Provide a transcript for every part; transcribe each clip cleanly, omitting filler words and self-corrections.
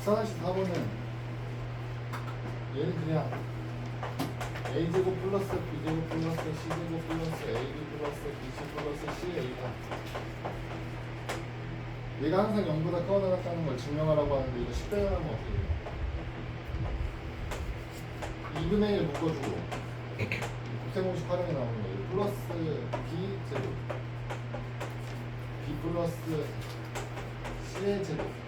14-4번은 얘는 그냥 a제곱 플러스 b제곱 플러스 c제곱 플러스 ab 플러스 bc 플러스 ca다. 얘가 항상 0보다 크거나 같다는 걸 증명하라고 하는데 이거 10배를 하면 어떻게 돼요? 2분의 1 묶어주고 곱셈공식 활용이 나오는 거예요. 플러스 b제곱 b 플러스 c의 제곱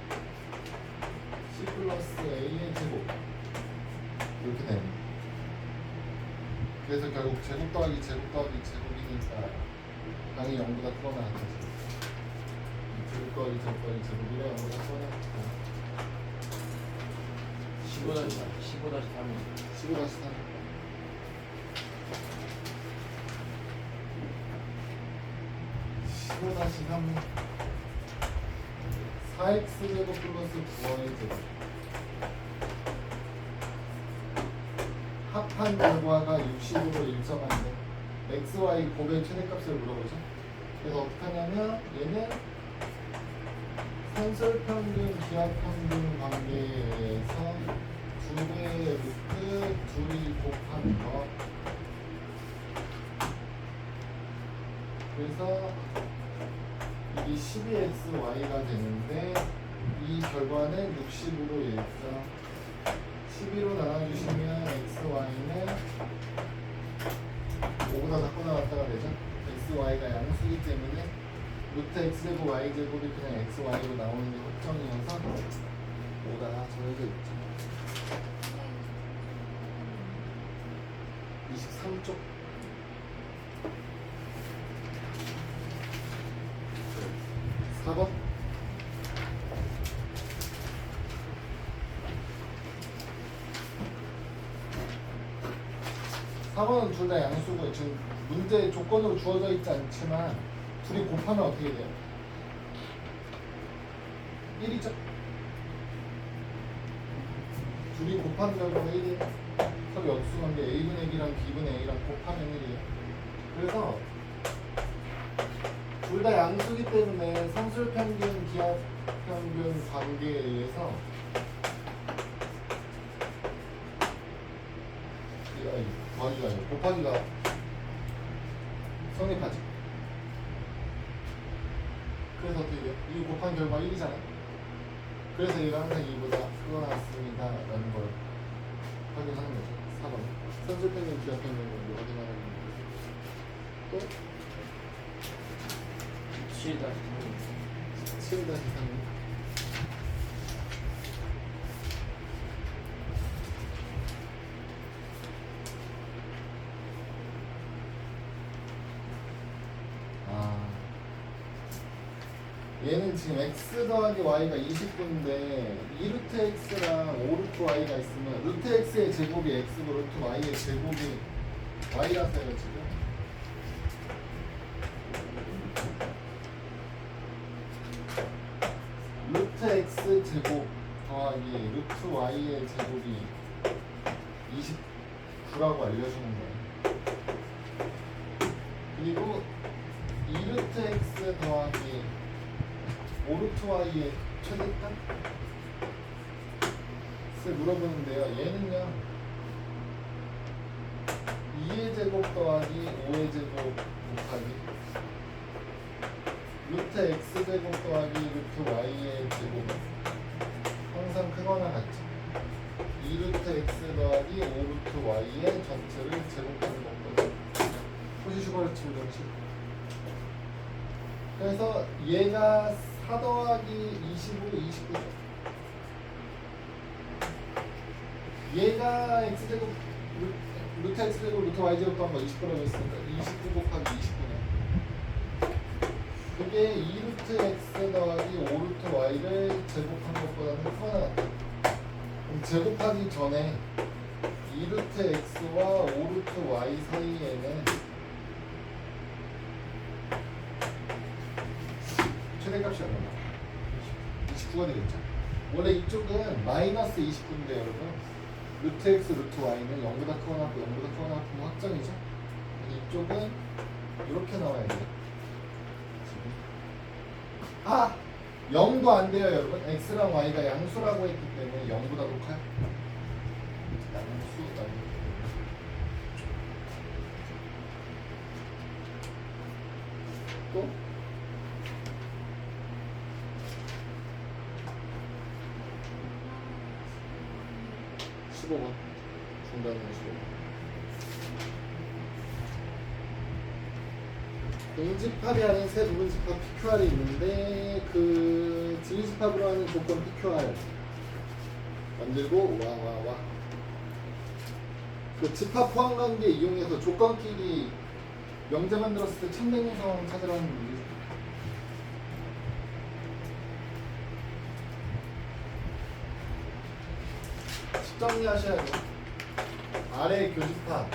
c 플러스 a의 제곱 이렇게 됩니다. 그래서 결국 제곱 더하기 제곱 더하기 제곱이니까 당연히 0보다 크거나 같아서 제곱 더하기 제곱 더하기 제곱이라 0보다 크거나 같다. 15-3 15-3 15-3 4x제곱 플러스 9y 제곱 합한 결과가 60으로 일정한데 xy 곱의 최대값을 물어보죠. 그래서 어떻게 하냐면 얘는 산술평균 기하평균 관계에 의해서 두 개의 루트 둘이 곱하는 거. 그래서 이게 12xy가 되는데 이 결과는 60으로 일정. 12로 나눠주시면 xy는 5보다 작거나 같다가 되죠. xy가 양수이기 때문에 루트 x제곱 y제곱이 그냥 xy로 나오는 게 확정이어서 5다 정해져 있죠. 23쪽 4번 4번은 둘 다 양수고 지금 문제 조건으로 주어져 있지 않지만 둘이 곱하면 어떻게 돼요? 1이죠? 둘이 곱한 결과가 1이에요. 서로 역수관계 a분의 1이랑 b분의 a랑 곱하면 1이에요. 그래서 둘 다 양수기 때문에 상술평균, 기하평균 관계에 의해서 더하기가 아니고 곱하기가 성립하지. 그래서 어떻게 돼요? 이 곱한 결과 1이잖아요. 그래서 얘가 항상 2보다 크거나 같습니다 라는 걸 확인하는 거죠. 4번 선술평균, 기하평균을 확인하는 거죠. 또 7-3 얘는 지금 x 더하기 y가 29인데 2루트 x랑 5루트 y가 있으면 루트 x의 제곱이 x고 루트 y의 제곱이 y라서요 지금. 루트 x 제곱 더하기 루트 y의 제곱이 29라고 알려주는 거예요. 그리고 2루트 x 더하기 5루트 y의 최대값을 물어보는데요. 얘는요 2의 제곱 더하기 5의 제곱 곱하기 루트 x 제곱 더하기 루트 y의 제곱은 항상 크거나 같죠. 2루트 x 더하기 5루트 y의 전체를 제곱하는 것보다 소시슈버르츠 정식. 그래서 얘가 4 더하기 25, 29죠. 얘가 x제곱, 루트 x제곱, 루트 y제곱 더한 거 29라고 했으니까 29 곱하기 29네. 그게 2루트 x 더하기 5루트 y를 제곱한 것보다는 크거나 같다. 그럼 제곱하기 전에 2루트 x와 5루트 y 사이에는 최대값이 얼마나? 29가 되겠죠. 원래 이쪽은 마이너스 29인데 여러분 루트 x, 루트 y는 0보다 크거나 같고 0보다 크거나 같은 확정이죠. 이쪽은 이렇게 나와야 돼요. 지금. 0도 안 돼요 여러분. x랑 y가 양수라고 했기 때문에 0보다 더 커요. 양수가 또 15번 중간에 15번. 공집합이 하는 세 부분집합 PQR이 있는데 그 진리집합으로 하는 조건 PQR 만들고 와 그 집합 포함관계 이용해서 조건끼리 명제 만들었을 때 참된 상황 찾으라는 문제. 정리하셔야 돼요. 아래 교집합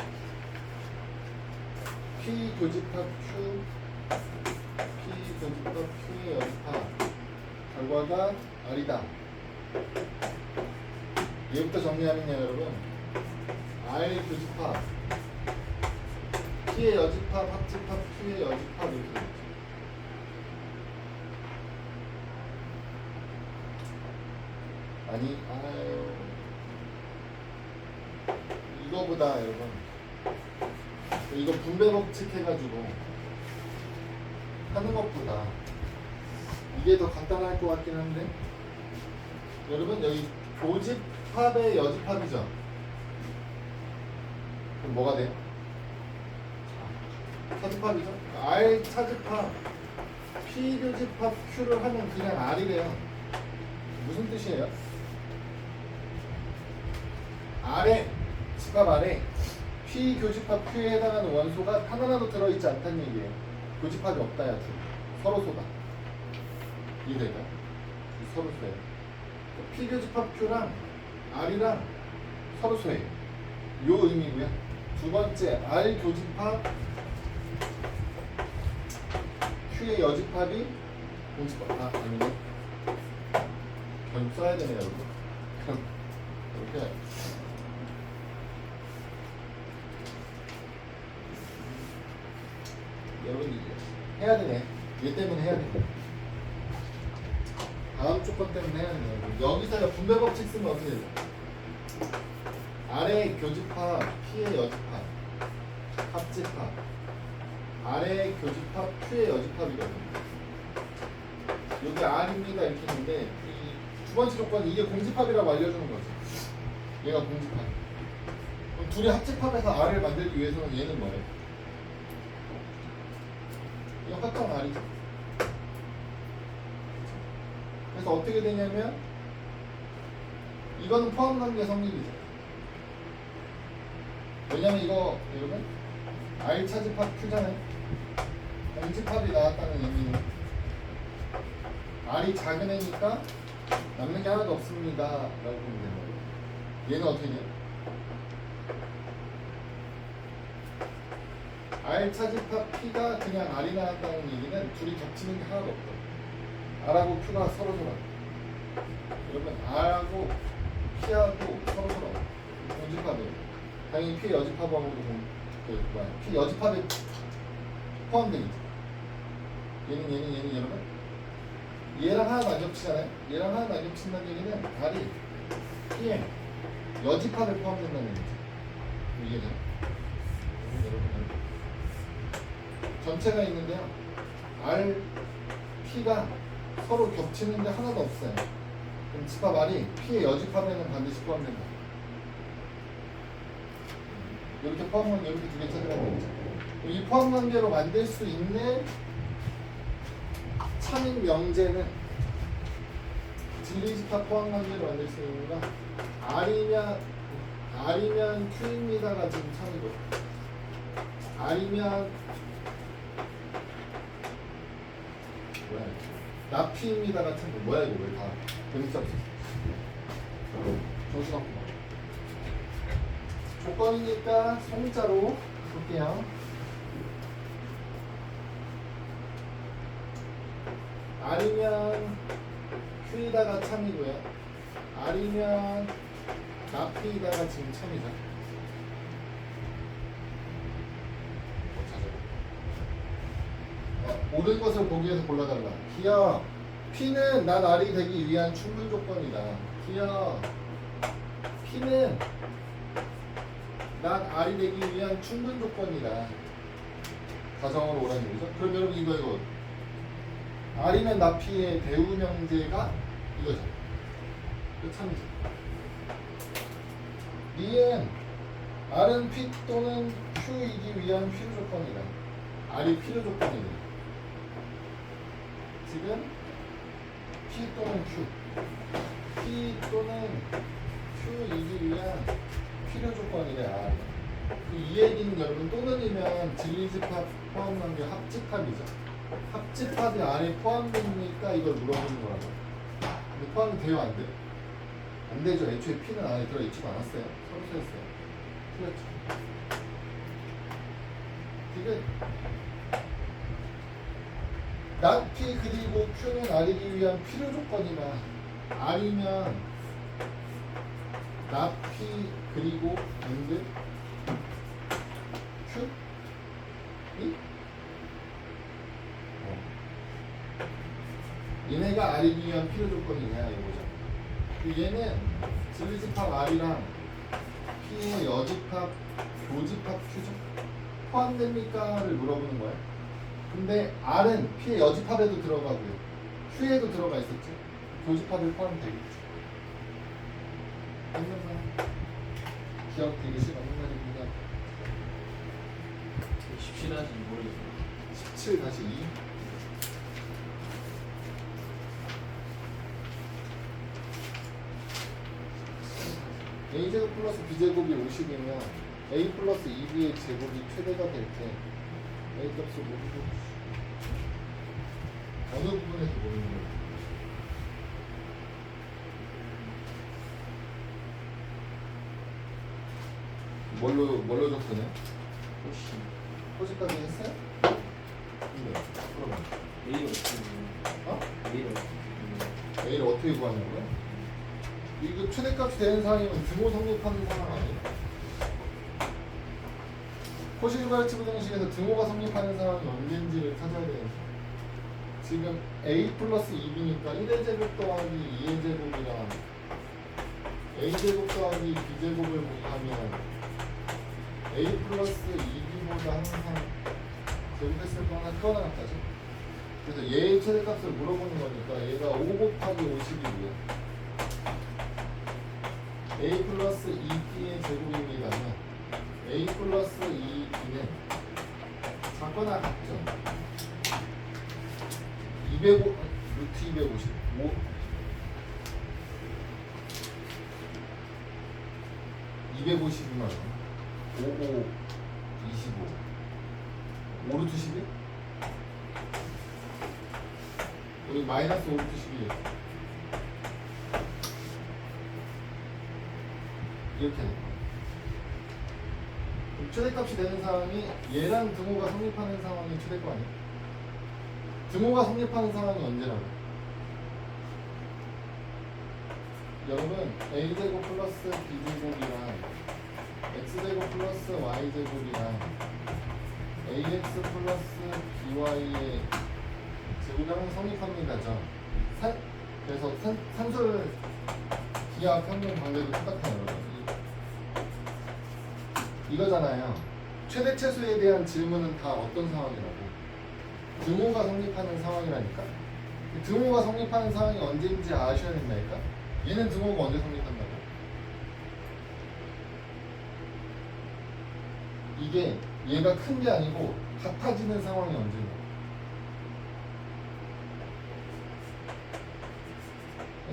P 교집합 Q P 교집합 Q의 연합 결과가 R이다. 얘부터 정리하면요 여러분. R 교집합 P의 여집합 합집합 Q의 여집합 이렇게 되죠. 아니 아유 이거보다 여러분 이거 분배 법칙 해가지고 하는 것보다 이게 더 간단할 것 같긴 한데 여러분 여기 교집합의 여집합이죠. 그럼 뭐가 돼요? 차집합이죠. R 차집합 P 교집합 Q를 하면 그냥 R이래요. 무슨 뜻이에요? R에 집합 R에 P 교집합 Q에 해당하는 원소가 하나라도 들어있지 않다는 얘기예요. 교집합이 없다 야지. 서로소다. 이해될까요? 서로소예요. P 교집합 Q랑 R이랑 서로소예요. 요 의미고요. 두 번째 R 교집합 Q의 여집합이 공집합 아니네. 결국 써야 되네요 여러분. 그럼 이렇게 여러분 해야 되네. 얘 때문에 해야 돼. 다음 조건 때문에 해야 되네. 여기서 분배 법칙 쓰면 어떻게 되죠? 아래 교집합 P의 여집합 합집합 아래 교집합 Q의 여집합이거든요. 여기 R입니다 이렇게 했는데 이 두 번째 조건이 이게 공집합이라고 알려주는 거죠. 얘가 공집합. 그럼 둘이 합집합에서 R을 만들기 위해서는 얘는 뭐예요? 이거 합성 R이죠. 그래서 어떻게 되냐면 이거는 포함관계 성립이죠. 왜냐면 이거 여러분 R 차집합 Q잖아요. 공집합이 나왔다는 의미는 R이 작은 애니까 남는 게 하나도 없습니다 라고 보면 되는 거예요. 얘는 어떻게 돼요? R 차집합 P가 그냥 R이 나왔다는 얘기는 둘이 겹치는 게 하나도 없고 R하고 Q가 서로서로 여러분 R하고 P하고 서로서로 공집합이에요. 당연히 P 여집합하고 P 여집합에 포함되겠죠. 얘는 여러분 얘랑 하나 안 겹치잖아요. 얘랑 하나 안 겹친다는 얘기는 R이 P에 여집합에 포함된다는 얘기죠. 이해돼요? 여러분 전체가 있는데요. R, P가 서로 겹치는데 하나도 없어요. 그럼 집합 R이 P의 여집합에는 반드시 포함된다. 이렇게 포함관계 이렇게 두 개 찾으라고 했죠. 이 포함관계로 만들 수 있는 참인 명제는 진리집합 포함관계로 만들 수 있는 건 R이면 Q입니다가 지금 참이고 R이면 뭐야 나피입니다가 참고 뭐야 이거 왜 다 대문자 없어 정신없구나. 조건이니까 소문자로 볼게요. R이면 Q이다가 참이고요. R이면 나피이다가 지금 참이죠. 모든 것을 보기 위해서 골라달라. 기억 P는 난 R이 되기 위한 충분 조건이다. 기억. P는 난 R이 되기 위한 충분 조건이다. 가정으로 오라는 거죠. 그럼 여러분 이거 R이면 나 P의 대우 명제가 이거죠. 이거 참이죠. 니은 R은 P 또는 Q이기 위한 필요 조건이다. R이 필요 조건이다. 지금 P 또는 Q, P 또는 Q이기 위한 필요 조건이래. R. 이 얘기는 여러분 또는이면 진리집합 포함한 게 합집합이죠. 합집합이 R에 포함되니까 이걸 물어보는 거라고. 근데 포함이 돼요, 안 돼요? 안 되죠. 애초에 P는 안에 들어있지도 않았어요. 서술했어요. 틀렸죠. 이게 난 P 그리고 Q는 R이기 위한 필요 조건이다. R이면 나 P 그리고 and Q? 이? 얘네가 R이기 위한 필요 조건이냐 이거죠. 얘는 진리집합 R이랑 P의 여집합, 교집합 Q죠. 포함됩니까를 물어보는 거예요. 근데 R은 P의 여집합에도 들어가고요. Q에도 들어가 있었죠. 교집합에 포함되겠죠. 기억 되기 싫어. 한마디입니다. 17하지 모르겠어요. 17 다시 2. a제곱 플러스 b제곱이 50이면 a 플러스 2b의 제곱이 최대가 될 때 a 값을 모르고 어느 부분에서 모르는 거예요? 뭘로 접근해? 혹시 호시까지 했어요? 네. 그러면 A를 어떻게 어? A를 어떻게 a를 어떻게 구하냐고요? 이거 최대값이 되는 상황이면 등호 성립하는 상황 아니에요? 코시르바르츠 부등식에서 등호가 성립하는 상황이 언제인지를 찾아야 돼요. 지금 a 플러스 2b니까 1의 제곱 더하기 2의 제곱이랑 a 제곱 더하기 b 제곱을 곱하면 a 플러스 2b보다 항상 제곱했을 거 하나 크거나 같다죠. 그래서 얘의 최대값을 물어보는 거니까 얘가 5 곱하기 50이고요. a 플러스 2b의 제곱입니다만 a 플러스 2b는 작거나 같죠. 205 루트 250 250이면 55 25 5루트 11? 여기 마이너스 5루트 11 이렇게 돼. 최대값이 되는 상황이 얘랑 등호가 성립하는 상황이 최대값 아니야? 등호가 성립하는 상황이 언제라고? 여러분 a제곱 플러스 b제곱이랑 x제곱 플러스 y제곱이랑 ax 플러스 by의 제곱이 항상 성립합니다죠. 그래서 산술 기하 평균 관계도 똑같아요. 여러분. 이거잖아요. 최대체수에 대한 질문은 다 어떤 상황이라고? 등호가 성립하는 상황이라니까? 등호가 성립하는 상황이 언제인지 아셔야 된다니까? 얘는 등호가 언제 성립한다고? 이게 얘가 큰 게 아니고 같아지는 상황이 언제인가?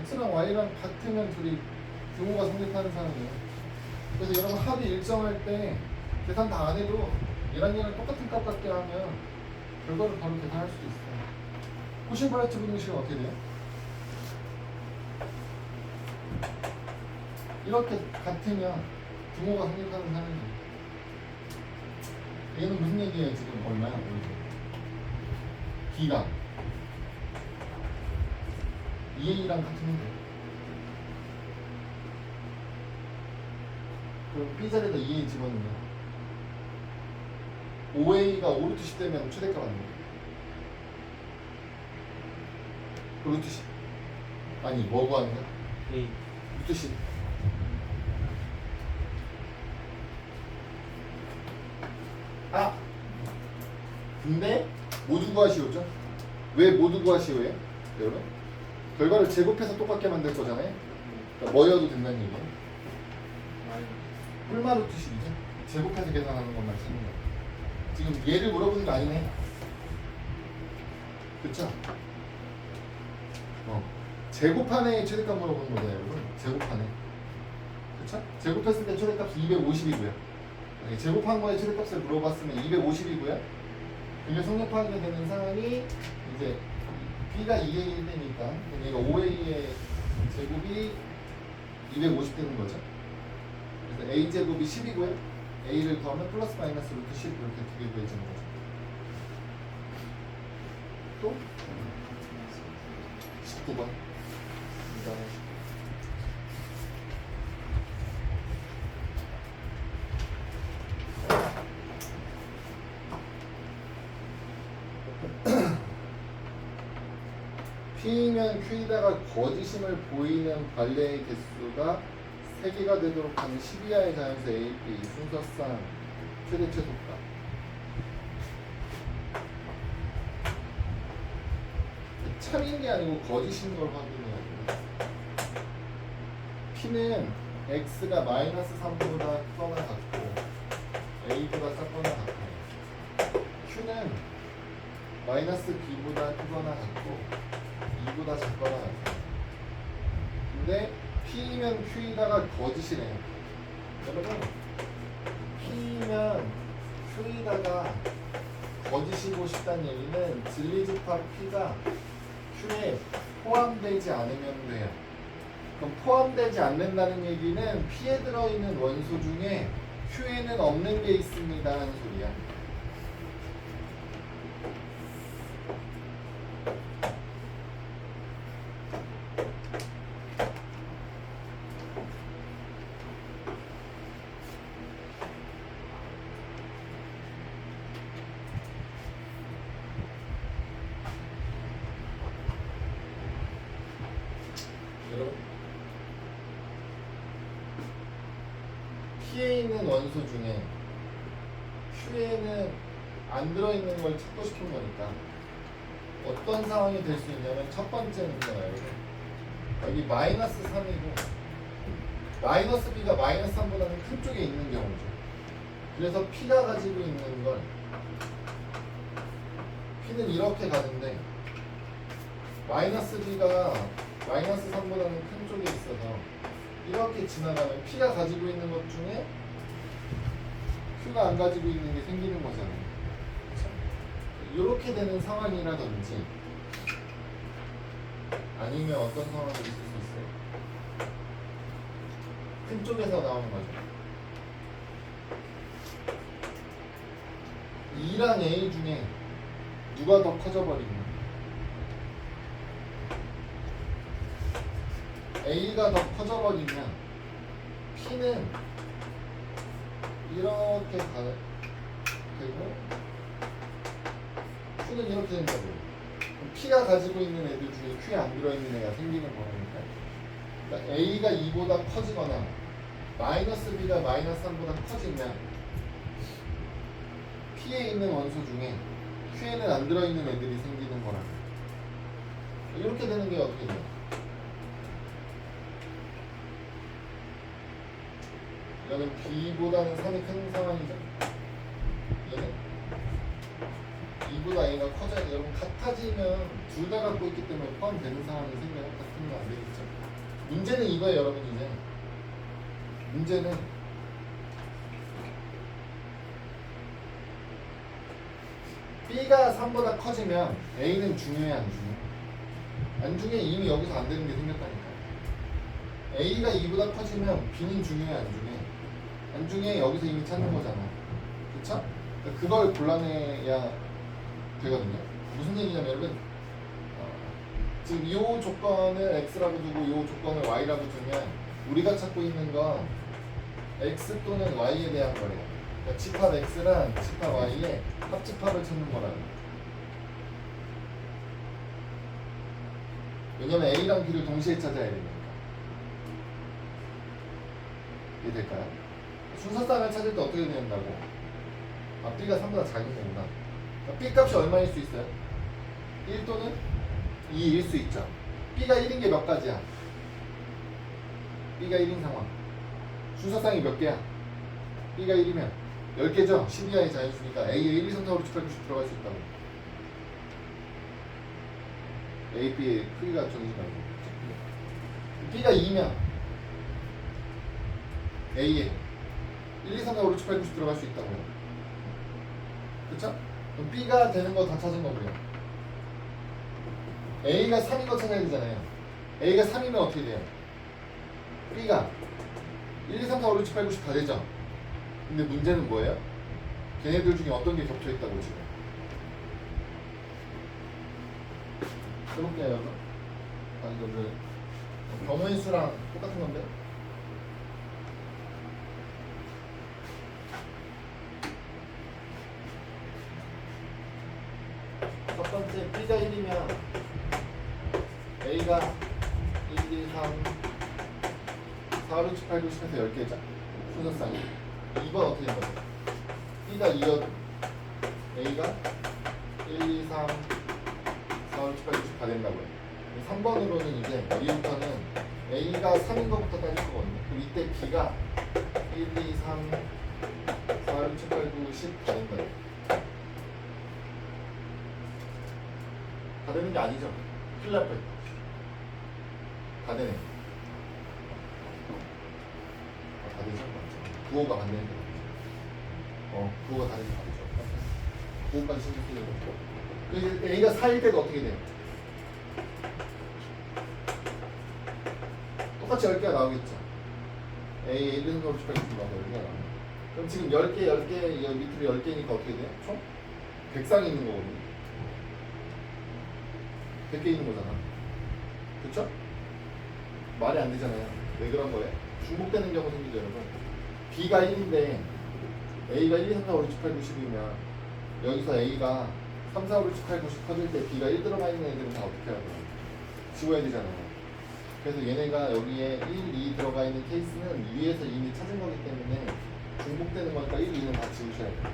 x랑 y랑 같으면 둘이 등호가 성립하는 상황이에요. 그래서 여러분 합이 일정할 때 계산 다 안 해도 얘랑 똑같은 값 같게 하면 결과를 바로 계산할 수도 있어요. 코시르바르츠 부등식은 어떻게 돼요? 이렇게 같으면 등호가 성립하는 상황이에요. 얘는 무슨 얘기예요? 지금 얼마야? B가 2A랑 같으면 돼요. 그럼 B 자리에다 2A 집어넣으면 5A가 5루트 10 되면 최대값 아닙니까? 루트 10. 아니 뭐 구하는 거야? A. 루트 10. 아! 근데 모두 구하시오죠? 왜 모두 구하시오예요? 여러분? 결과를 제곱해서 똑같게 만들 거잖아요? 그러니까 뭐여도 된다는 얘기예요. 마이너스. 뿔마 루트 10이죠? 제곱해서 계산하는 것만 찾는 거예요. 지금 얘를 물어보는 거 아니네. 그쵸? 제곱한의 최대값 물어보는 거예요, 여러분. 제곱한의. 그쵸? 제곱했을 때 최대값이 250이고요. 제곱한 거에 최대값을 물어봤으면 250이고요. 근데 성립하게 되는 상황이 이제 B가 2A일 때니까 얘가 5A의 제곱이 250 되는 거죠. 그래서 A 제곱이 10이고요. A를 더하면 플러스 마이너스 루트 10 이렇게 두 개 구해지는 거죠. 또 19번. P면 Q에다가 거짓임을 보이는 관례의 개수가 3개가 되도록 하는 12하의 자연수 A, B 순서상 최대 최소값. 참인 게 아니고 거짓인 걸 확인해야 돼요. P는 X가 마이너스 3보다 크거나 같고 A보다 작거나 같아요. Q는 마이너스 B보다 크거나 같고 2보다 작거나 같아요. 근데 P면 Q에다가 거짓이래요. 여러분 P면 Q에다가 거짓이고 싶다는 얘기는 진리집합 P가 Q에 포함되지 않으면 돼요. 그럼 포함되지 않는다는 얘기는 P에 들어있는 원소 중에 Q에는 없는 게 있습니다 하는 소리야. 여러분 P에 있는 원소 중에 Q에는 안 들어있는 걸 찾고 싶은 거니까 어떤 상황이 될 수 있냐면 첫 번째는요, 여기 마이너스 3이고 마이너스 B가 마이너스 3보다는 큰 쪽에 있는 경우죠. 그래서 P가 가지고 있는 걸 P는 이렇게 가는데 마이너스 B가 마이너스 3보다는 큰 쪽에 있어서 이렇게 지나가면 P가 가지고 있는 것 중에 Q가 안 가지고 있는 게 생기는 거잖아요. 이렇게 되는 상황이라든지 아니면 어떤 상황이 있을 수 있어요? 큰 쪽에서 나오는 거죠. 2랑 A 중에 누가 더 커져버리냐? A가 더 커져버리면 P는 이렇게 되고 Q는 이렇게 된다고. 그럼 P가 가지고 있는 애들 중에 Q에 안 들어있는 애가 생기는 거니까. 그러니까 A가 2보다 커지거나 마이너스 B가 마이너스 3보다 커지면 P에 있는 원소 중에 Q에는 안 들어있는 애들이 생기는 거라. 이렇게 되는 게 어떻게 돼요? 여기는 B보다는 3이 큰 상황이죠. 얘는 2보다 A가 커져야 돼. 여러분 같아지면 둘 다 갖고 있기 때문에 포함되는 상황이 생겨요. 같으면 안 되겠죠. 문제는 이거예요, 여러분. 이제 문제는 B가 3보다 커지면 A는 중요해 안 중요해? 안 중요해. 이미 여기서 안 되는 게 생겼다니까. A가 2보다 커지면 B는 중요해 안 중요해? 안 중요해. 여기서 이미 찾는 거잖아. 그쵸? 그러니까 그걸 골라내야 되거든요. 무슨 얘기냐면 여러분 지금 이 조건을 X라고 두고 이 조건을 Y라고 두면 우리가 찾고 있는 건 X 또는 Y에 대한 거래요. 그러니까 집합 X랑 집합 Y의 합집합을 찾는 거라고. 왜냐면 A랑 B를 동시에 찾아야 되니까. 이해될까요? 순서쌍을 찾을 때 어떻게 된다고? 아, B가 3보다 작은 거구나. B 값이 얼마일 수 있어요? 1 또는 2일 수 있죠. B가 1인 게 몇 가지야? B가 1인 상황. 순서쌍이 몇 개야? B가 1이면 10개죠? 12하의 자연수니까 A에 1, 2, 3, 4, 5, 6, 7, 8, 9, 10 들어갈 수 있다고. A, B의 크기가 정해진 거 아니고. B가 2면 A에 1, 2, 3, 4, 5, 6, 7, 8, 9, 10 들어갈 수 있다고요. 그쵸? 그럼 B가 되는 거 다 찾은 거고요. A가 3인 거 찾아야 되잖아요. A가 3이면 어떻게 돼요? B가 1, 2, 3, 4, 5, 6, 7, 8, 9, 10 다 되죠? 근데 문제는 뭐예요? 걔네들 중에 어떤 게 겹쳐 있다고 지금? 해볼게요, 여러분. 아, 이거는 경우의 수랑 똑같은 건데? 첫 번째 B가 1이면 A가 1, 2, 3, 4, 5, 6, 7, 8, 9, 10에서 10개죠. 순서쌍이. 2번 어떻게 된 거죠? B가 2여 A가 1, 2, 3, 4, 5, 6, 7, 8, 9, 10 다 된다고요. 3번으로는 이제 여기부터는 A가 3인 것부터 따질 거거든요. 그럼 이때 B가 1, 2, 3, 4, 5, 6, 7, 8, 9, 10 다 된다고요. 다 되는 게 아니죠. 큰일 날 뻔. 다 되네. 다 되죠? 맞죠. 부호가 안 되는 게 맞죠. 부호가 다른 게 맞죠. 부호까지 신경 쓰려고. 그래서 A가 4일 때도 어떻게 돼요? 똑같이 10개가 나오겠죠. A의 1, 2, 3, 4, 5, 6, 7, 8, 9, 10 나와서 10개가 나와요. 그럼 지금 10개, 여기 밑으로 10개니까 어떻게 돼요? 총? 100쌍이 있는 거거든요. 100개 있는 거잖아. 그쵸? 말이 안 되잖아요. 왜 그런 거예요? 중복되는 경우 생기죠, 여러분. B가 1인데 A가 1, 2, 3, 4, 5, 6, 7, 8, 9, 10이면 여기서 A가 3, 4, 5, 6, 7, 8, 9, 10 터질 때 B가 1 들어가 있는 애들은 다 어떻게 해야 돼요? 지워야 되잖아요. 그래서 얘네가 여기에 1, 2 들어가 있는 케이스는 위에서 이미 찾은 거기 때문에 중복되는 거니까 1, 2는 다 지우셔야 돼요.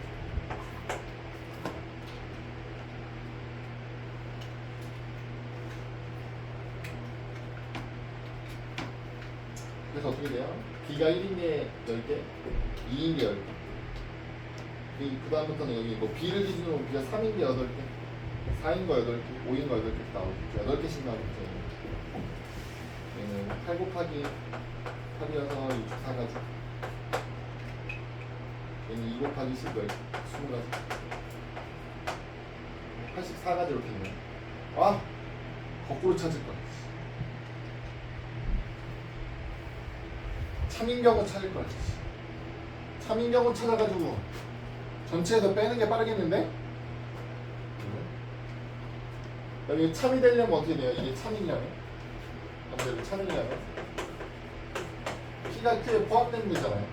그래서 어떻게 돼요? B가 1인 게 10개, 2인 게 10개. 그 다음부터는 여기 뭐 B를 기준으로 B가 3인 게 8개, 4인 거 8개, 5인 거 8개 나오겠죠. 8개씩 나오겠죠. 얘는 8 곱하기 8이어서 64가지. 얘는 2 곱하기 10, 20가지. 84가지 이렇게 있네. 아! 거꾸로 찾을 거야. 참인경우 찾을 거야. 참인경우 찾아가지고 전체에서 빼는 게 빠르겠는데? 여기 참이 되려면 어떻게 돼요? 이게 참이냐면? 반대로 참이냐면? P가 Q에 포함되는 거잖아요.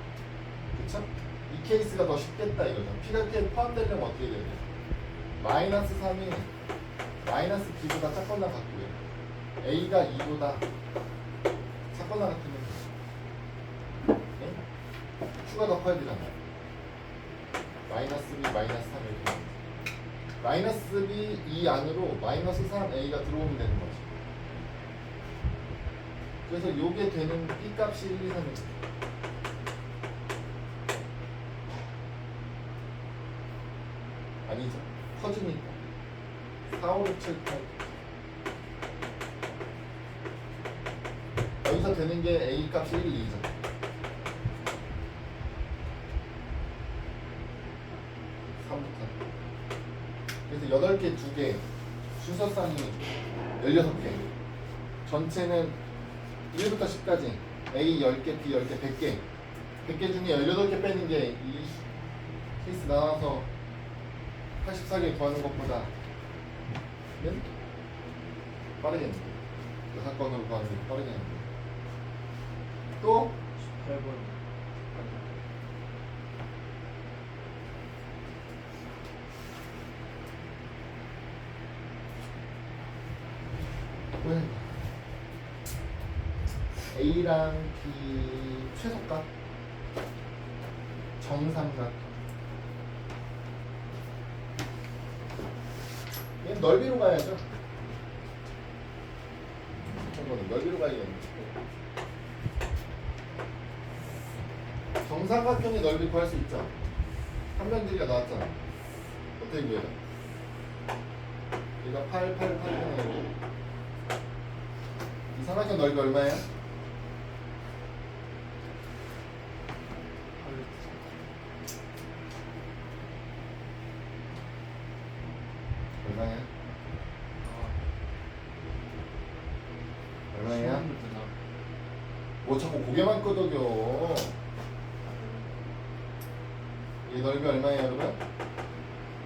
그쵸? 이 케이스가 더 쉽겠다 이거죠. P가 Q에 포함되려면 어떻게 돼요? 마이너스 3이 마이너스 B보다 작거나 같고요. A가 2보다 작거나 같으면 Q가 더 커야 되잖아요. 마이너스 B, 마이너스 3 이렇게 나옵니다. 마이너스 B 이 안으로 마이너스 3A가 들어오면 되는 거죠. 그래서 요게 되는 B 값이 1, 2, 3입니다. 아니죠. 커지니까. 4, 5, 6, 7, 8. 여기서 되는 게 A 값이 1, 2죠. 그래서 8개, 2개, 순서쌍이 16개. 전체는 1부터 10까지 A 10개, B 10개, 100개. 100개 중에 18개 빼는 게 이 케이스 나와서 84개 구하는 것보다는 빠르겠는데. 6건으로 구하는 게 빠르겠는데. 또 8번. 왜? A랑 B 최소값 정삼각형. 얘는 넓이로 가야죠. 이거는 넓이로 가야겠네. 정삼각형의 넓이 구할 수 있죠. 한면들이가 나왔잖아. 어떻게 구해요? 얘가 8, 8, 8이고 이 삼각형 넓이 얼마예요? 얼마예요? 얼마예요? 뭐 자꾸 고개만 끄덕여. 이 넓이 얼마예요, 여러분?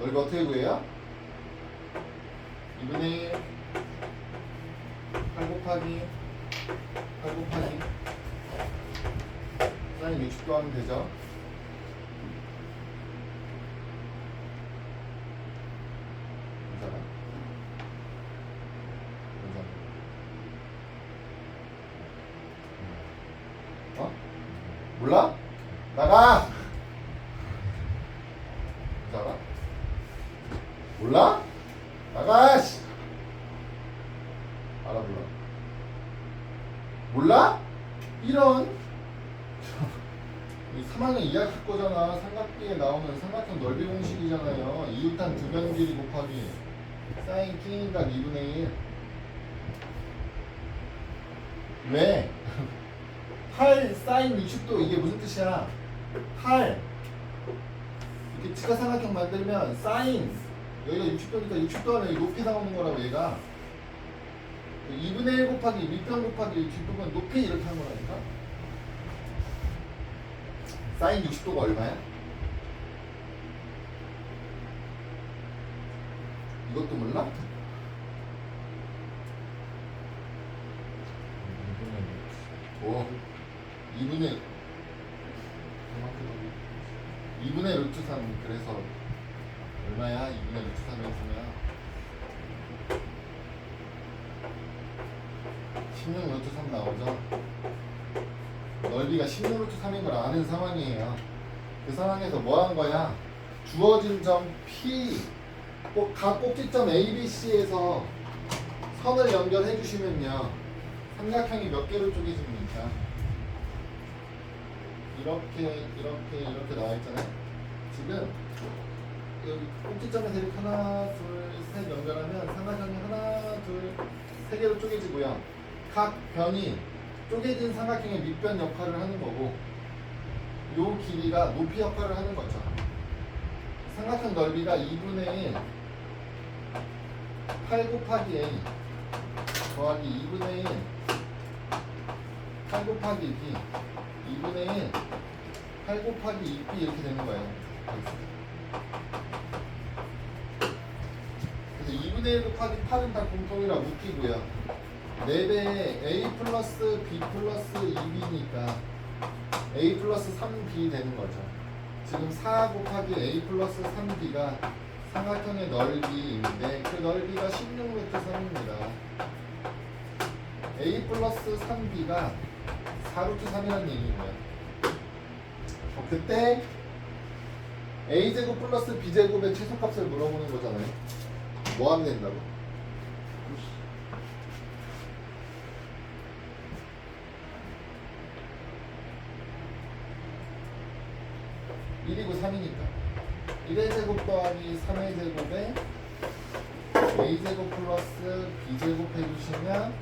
넓이 어떻게 구해요? 2분의 1 8 곱하기 사인 60도 하면 되죠? 괜찮아? 어? 몰라? 나가! 괜찮아? 몰라? 나가! 씨! 알아 몰라? 몰라? 이런 이 3학년 2학기 거잖아. 삼각비에 나오는 삼각형 넓이 공식이잖아요. 이웃한 두 변 길이 곱하기 사인 T니까 2분의 1. 왜? 8 사인 60도 이게 무슨 뜻이야? 8 이렇게 직각삼각형 만들면 사인 여기가 60도니까 60도 안에 높이 나오는 거라고 얘가 2분의 1 곱하기 밑변 곱하기 뒷부분 높이 이렇게 하는 거라니까. 사인 60도가 얼마야? 이것도 몰라? 2분의 2분의 루트 3 그래서 얼마야? 2분의 루트 3이었으면 16 루트 3 나오죠? 넓이가 16 루트 3인 걸 아는 상황이에요. 그 상황에서 뭐 한 거야? 주어진 점 P 각 꼭지점 A, B, C에서 선을 연결해 주시면요 삼각형이 몇 개로 쪼개집니까? 이렇게 나와 있잖아요. 지금 여기 꼭지점에서 이렇게 하나, 둘, 셋 연결하면 삼각형이 하나, 둘, 세 개로 쪼개지고요. 각 변이 쪼개진 삼각형의 밑변 역할을 하는 거고, 요 길이가 높이 역할을 하는 거죠. 삼각형 넓이가 2분의 1 8 곱하기 A 더하기 2분의 1 8 곱하기 B 2분의 1 8 곱하기 2B 이렇게 되는 거예요. 그래서 2분의 1 곱하기 8은 다 공통이라 묶이고요. 4배에 A 플러스 B 플러스 2B니까 A 플러스 3B 되는 거죠. 지금 4 곱하기 A 플러스 3B가 삼각형의 넓이인데 그 넓이가 16루트 3입니다. A 플러스 3B가 4루트 3이라는 얘기고요. 그때 A제곱 플러스 B제곱의 최소값을 물어보는 거잖아요. 뭐 하면 된다고? 1이고 3이니까 1의 제곱 더하기 3의 제곱에 A제곱 플러스 B제곱 해주시면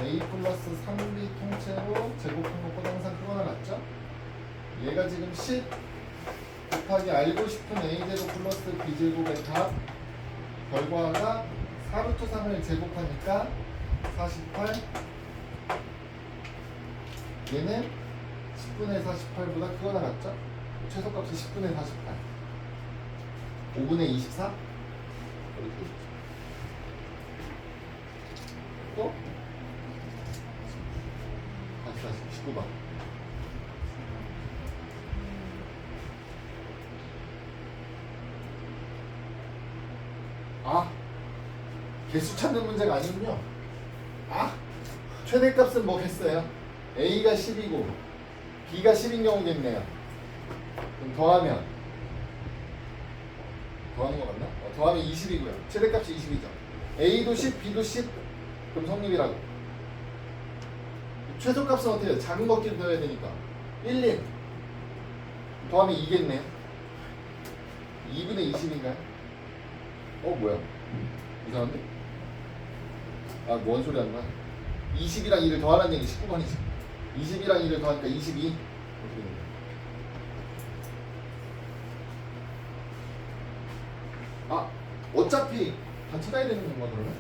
A 플러스 3B 통째로 제곱한 것보다 항상 크거나 같죠? 얘가 지금 10 곱하기 알고 싶은 A제곱 플러스 B제곱의 답 결과가 4루트 3을 제곱하니까 48. 얘는 10분의 48보다 크거나 같죠? 최소값이 10분의 48 5분의 24 이렇게 또 다시 19번 아 개수 찾는 문제가 아니군요. 아 최대값은 뭐겠어요? A가 10이고 B가 10인 경우겠네요. 그럼 더하는 거 맞나? 더하면 20이고요. 최대값이 20이죠. A도 10, B도 10. 그럼 성립이라고. 최소값은 어떻게 해요? 작은 것끼리 더해야 되니까 1, 1 더하면 2겠네요. 2분의 20인가요? 뭐야? 이상한데? 뭔 소리 하는 거야? 20이랑 2를 더하라는 얘기 19번이지. 20이랑 2를 더하니까 22. 어떻게 되는 거야? 어차피 다 찾아야 되는 건가 그러면?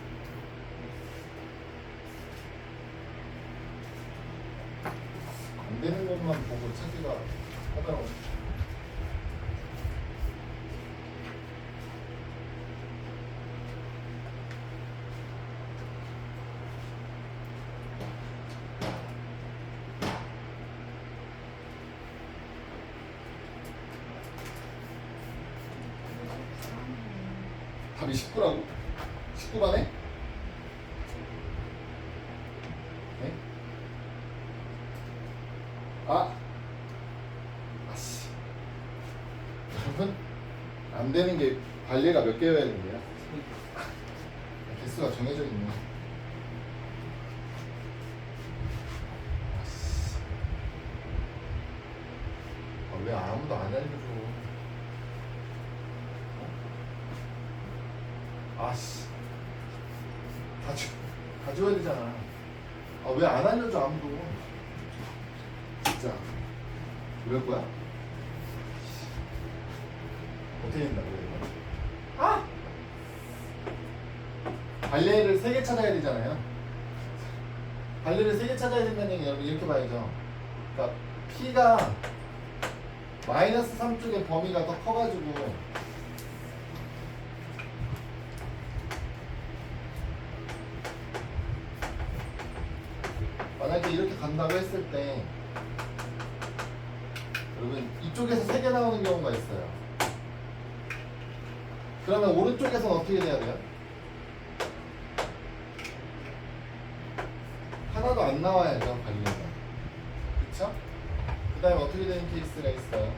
안 되는 것만 보고 찾기가 하더라고. 답이 19라고? 19반에? 네? 아씨. 여러분, 안 되는 게 관리가 몇 개여야 되는 거야? 개수가 정해져 있네. 아씨. 왜 아무도 안 알려줘? 아씨, 다 줘야 되잖아. 왜 안 알려줘 아무도? 진짜 이럴 거야? 어떻게 된다고 이거? 발레를 3개 찾아야 되잖아요. 발레를 3개 찾아야 된다는 얘기 여러분 이렇게 봐야죠. 그러니까 P가 마이너스 3 쪽의 범위가 더 커가지고 만약에 이렇게 간다고 했을 때 여러분 이쪽에서 3개 나오는 경우가 있어요. 그러면 오른쪽에서는 어떻게 돼야 돼요? 하나도 안 나와야죠 관리가. 그쵸? 그 다음에 어떻게 되는 케이스가 있어요?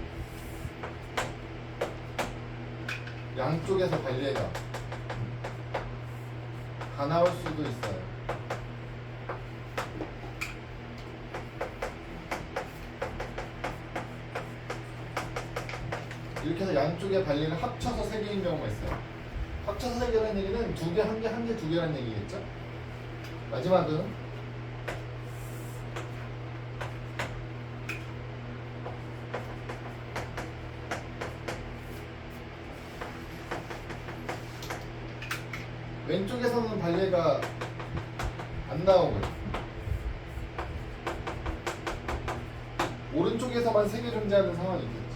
양쪽에서 관리가 다 나올 수도 있어요. 이렇게 해서 양쪽의 발리를 합쳐서 3개인 경우가 있어요. 합쳐서 3개라는 얘기는 2개, 1개, 1개, 2개라는 얘기겠죠? 마지막은 왼쪽에서는 발레가 안 나오고 오른쪽에서만 3개 존재하는 상황이 있겠죠.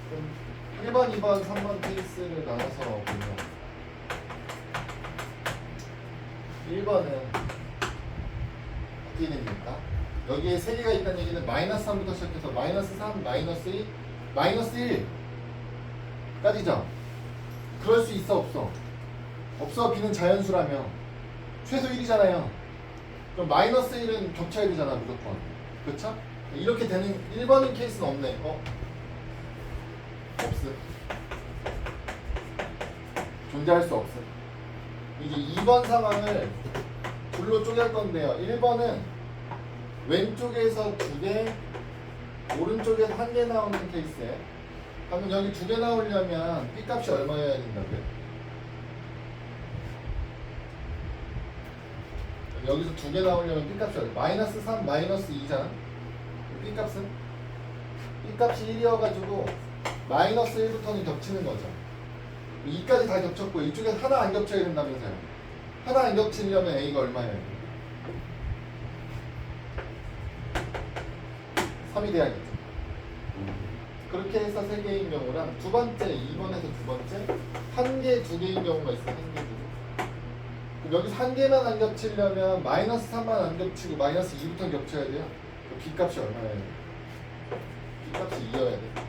그럼 1번, 2번, 3번 케이스를 나눠서 보면 1번은 어떻게 됩니까? 여기에 3개가 있다는 얘기는 마이너스 3부터 시작해서 마이너스 3, 마이너스 2, 마이너스 1까지죠? 그럴 수 있어 없어? 없어. B는 자연수라며 최소 1이잖아요. 그럼 마이너스 1은 겹쳐야 되잖아 무조건. 그쵸? 이렇게 되는 1번인 케이스는 없네. 없음. 존재할 수 없음. 이제 2번 상황을 둘로 쪼갤 건데요. 1번은 왼쪽에서 2개, 오른쪽에서 1개 나오는 케이스에 그러면 여기 2개 나오려면 B값이 얼마여야 된다고요? 여기서 2개 나오려면 B값이 얼마? 마이너스 3, 마이너스 2잖아? B값은? B값이 1이어가지고 마이너스 1부터는 겹치는 거죠. 2까지 다 겹쳤고 이쪽에 하나 안 겹쳐야 된다면서요. 하나 안 겹치려면 A가 얼마예요? 3이 돼야겠죠. 그렇게 해서 3개인 경우랑 두 번째, 2번에서 두 번째 1개, 2개인 경우가 있어요. 1개, 2개. 그럼 여기서 1개만 안 겹치려면 마이너스 3만 안 겹치고 마이너스 2부터 겹쳐야 돼요. B값이 얼마예요? B값이 2여야 돼.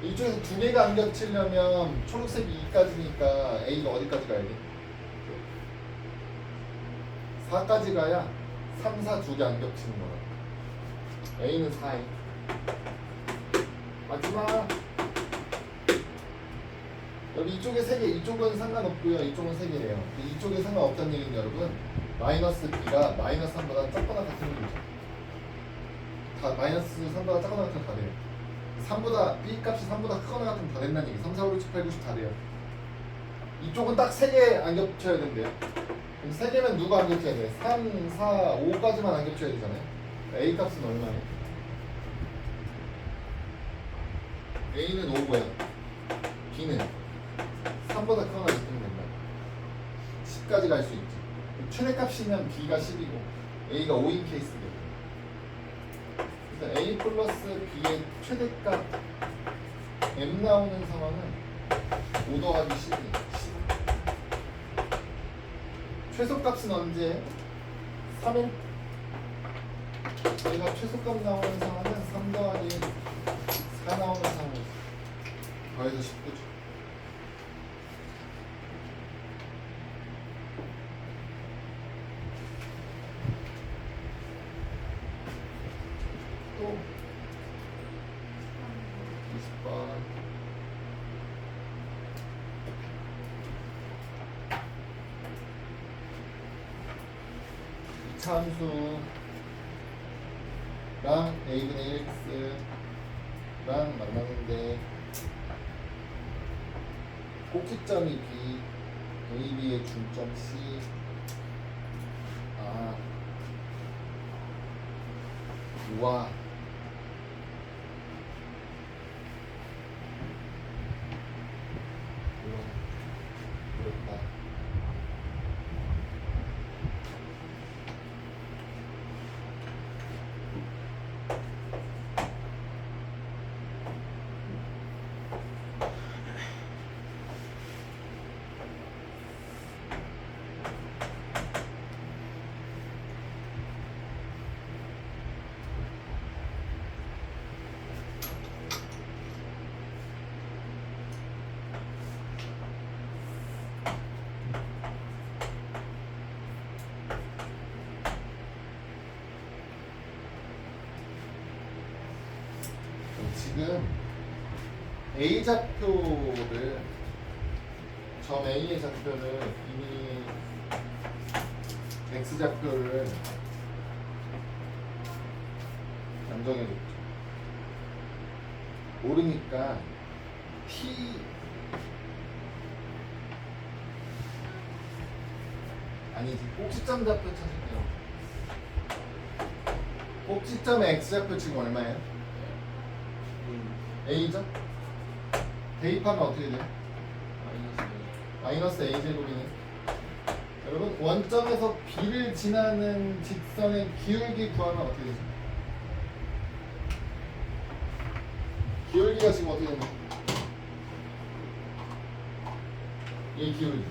이쪽에서 2개가 안 겹치려면 초록색이 2까지니까 A가 어디까지 가야 돼? 4까지 가야 3, 4 두 개 안 겹치는 거라. A는 4에 마지막 여기 이쪽에 3개, 이쪽은 상관없고요. 이쪽은 3개래요. 이쪽에 상관없다는 얘기는 여러분 마이너스 B가 마이너스 3보다 작거나 같은 얘기죠. 다 마이너스 3보다 작거나 같으면 다 돼요. 3보다 B 값이 3보다 크거나 같으면 다 된다는 얘기. 3, 4, 5, 6, 7, 8, 9, 10 다 돼요. 이쪽은 딱 3개 안 겹쳐야 된대요. 그럼 3개면 누가 안 겹쳐야 돼? 3, 4, 5까지만 안 겹쳐야 되잖아요. A 값은 얼마예요? A는 5고요. B는 3보다 크거나 같으면 된다. 10까지 갈 수 있지. 최대값이면 B가 10이고 A가 5인 케이스거든요. 그래서 A 플러스 B의 최대값 M 나오는 상황은 5 더하기 10이에요. 10. 최소값은 언제? 3일. 저희가 최소값 나오는 상황은 3 더하기 4 나오는 상황이죠. 더해서 19죠. 또 20번 이차함수랑 a분의 1x랑 만나는데 꼭지점이 b, a, b의 중점 c. 와 어렵다. 지금 A 좌표를 점 A의 좌표를 이미 X 좌표를 안정해줬죠. 모르니까 T 아니지 꼭지점 좌표 찾을게요. 꼭지점의 X 좌표 지금 얼마예요? A죠? 대입하면 어떻게 돼요? 마이너스 A 제곱이네. 여러분 원점에서 B를 지나는 직선의 기울기 구하면 어떻게 되죠? 기울기가 지금 어떻게 되냐? 이 기울기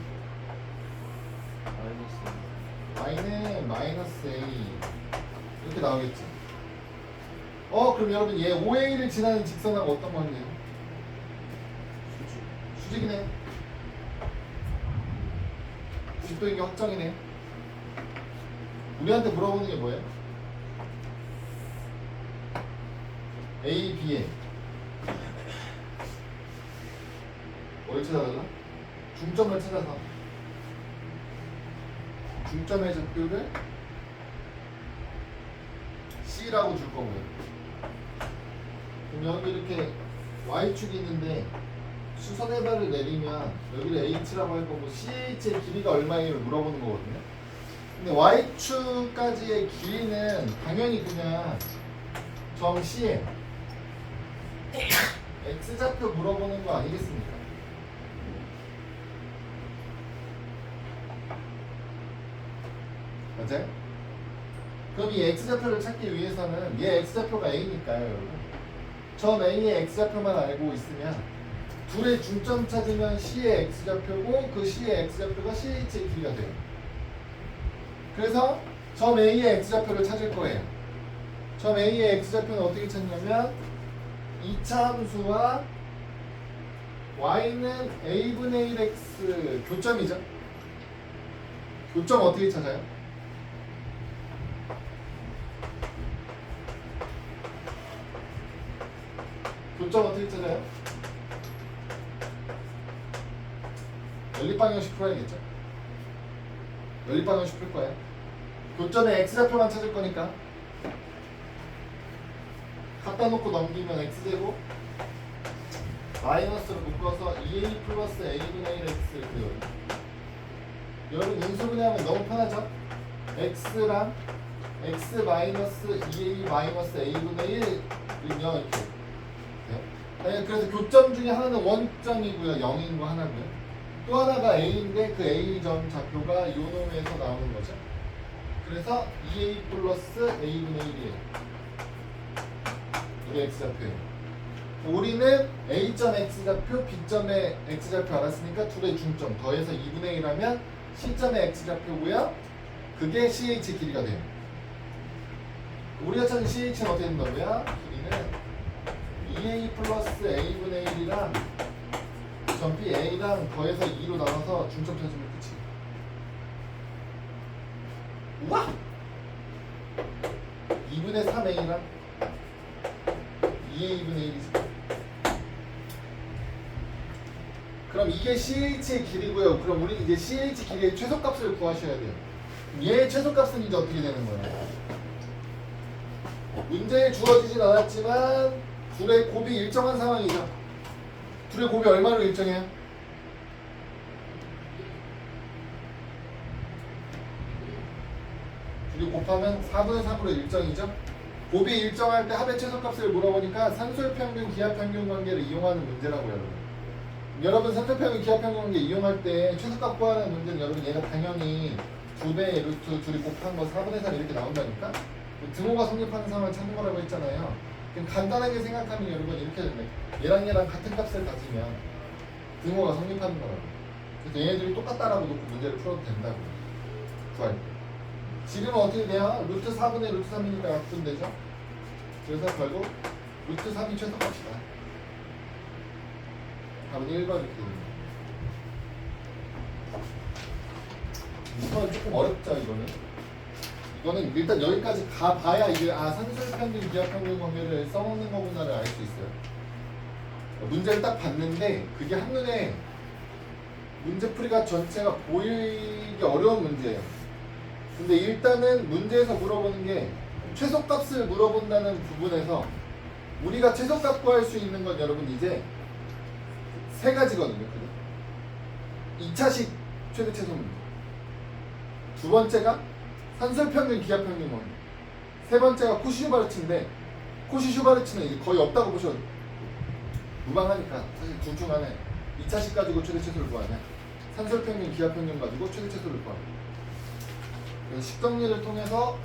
Y는 마이너스 A 이렇게 나오겠지. 그럼 여러분 얘 OA를 지나는 직선하고 어떤 관계예요? 수직이네. 90도 이게 확정이네. 우리한테 물어보는 게 뭐예요? A, B에 뭘 찾아달라? 중점을 찾아서 중점의 좌표를 C라고 줄 거고요. 그럼 여기 이렇게 Y축이 있는데 수선의 발을 내리면 여기를 H라고 할 거고 CH의 길이가 얼마예요? 물어보는 거거든요. 근데 Y축까지의 길이는 당연히 그냥 점 C에 X좌표 물어보는 거 아니겠습니까? 맞아요? 그럼 이 X좌표를 찾기 위해서는 얘 X좌표가 A니까요, 여러분. 점 A의 X좌표만 알고 있으면 둘의 중점 찾으면 C의 X좌표고 그 C의 X좌표가 CH의 길이가 돼요. 그래서 점 A의 X좌표를 찾을 거예요. 점 A의 X좌표는 어떻게 찾냐면 2차 함수와 Y는 A분의 1X 교점이죠. 교점 어떻게 찾아요? 교점 어떻게 찾아요? 연립방정식 풀어야겠죠? 연립방정식 풀 거예요. 교점의 x좌표만 찾을 거니까 갖다 놓고 넘기면 x제곱 마이너스로 묶어서 2a 플러스 a분의 1x 이렇게 돼요. 여러분 인수분해하면 너무 편하죠? x랑 x 마이너스 2a 마이너스 a분의 1은요 이렇게 돼요. 그래서 교점 중에 하나는 원점이고요, 0인 거 하나고요. 또 하나가 a인데 그 a점 좌표가 요 놈에서 나오는 거죠. 그래서 2a 플러스 a분의 1이에요. 이게 x좌표예요. 우리는 a점 x좌표, b점의 x좌표 알았으니까 둘의 중점 더해서 2분의 1하면 c점의 x좌표고요. 그게 ch 길이가 돼요. 우리가 찾은 ch는 어떻게 된다고요? 길이는 2a 플러스 a분의 1이랑 점피 a랑 더해서 2로 나눠서 중점 찾으면 끝이에요. 우와! 2분의 3a랑 2a분의 1이죠. 그럼 이게 CH의 길이고요. 그럼 우리 이제 CH 길이의 최소값을 구하셔야 돼요. 얘의 최소값은 이제 어떻게 되는 거예요? 문제에 주어지진 않았지만 둘의 곱이 일정한 상황이죠. 둘의 곱이 얼마로 일정해요? 둘이 곱하면 4분의 3으로 일정이죠. 곱이 일정할 때 합의 최소값을 물어보니까 산술평균, 기하평균 관계를 이용하는 문제라고요, 여러분. 여러분 산술평균, 기하평균 관계 이용할 때 최소값 구하는 문제는 여러분 얘가 당연히 2배 루트 둘이 곱한 거 4분의 3 이렇게 나온다니까? 등호가 성립하는 상황을 찾는 거라고 했잖아요. 그럼 간단하게 생각하면 여러분 이렇게 되네. 얘랑 같은 값을 가지면 등호가 성립하는 거라고. 그래서 얘네들이 똑같다라고 놓고 문제를 풀어도 된다고. 구할 때. 지금은 어떻게 돼요? 루트 4분의 루트 3이니까 약분되죠? 그래서 결국 루트 3이 최소값이다. 답은 1번 이렇게 됩니다. 이건 조금 어렵죠, 이거는. 이거는 일단 여기까지 가봐야 이게 산술평균, 기하평균 관계를 써먹는 거구나를 알 수 있어요. 문제를 딱 봤는데 그게 한눈에 문제풀이가 전체가 보이기 어려운 문제예요. 근데 일단은 문제에서 물어보는 게 최소값을 물어본다는 부분에서 우리가 최소값 구할 수 있는 건 여러분 이제 세 가지거든요. 그죠? 2차식 최대 최소 문제. 두 번째가 산술평균, 기하평균 관계. 세 번째가 코시-슈바르츠인데 코시-슈바르츠는 이제 거의 없다고 보셔도 무방하니까 사실 둘 중 하나에 2차식 가지고 최대 최소를 구하냐, 산술평균, 기하평균 가지고 최대 최소를 구하냐. 식정리를 통해서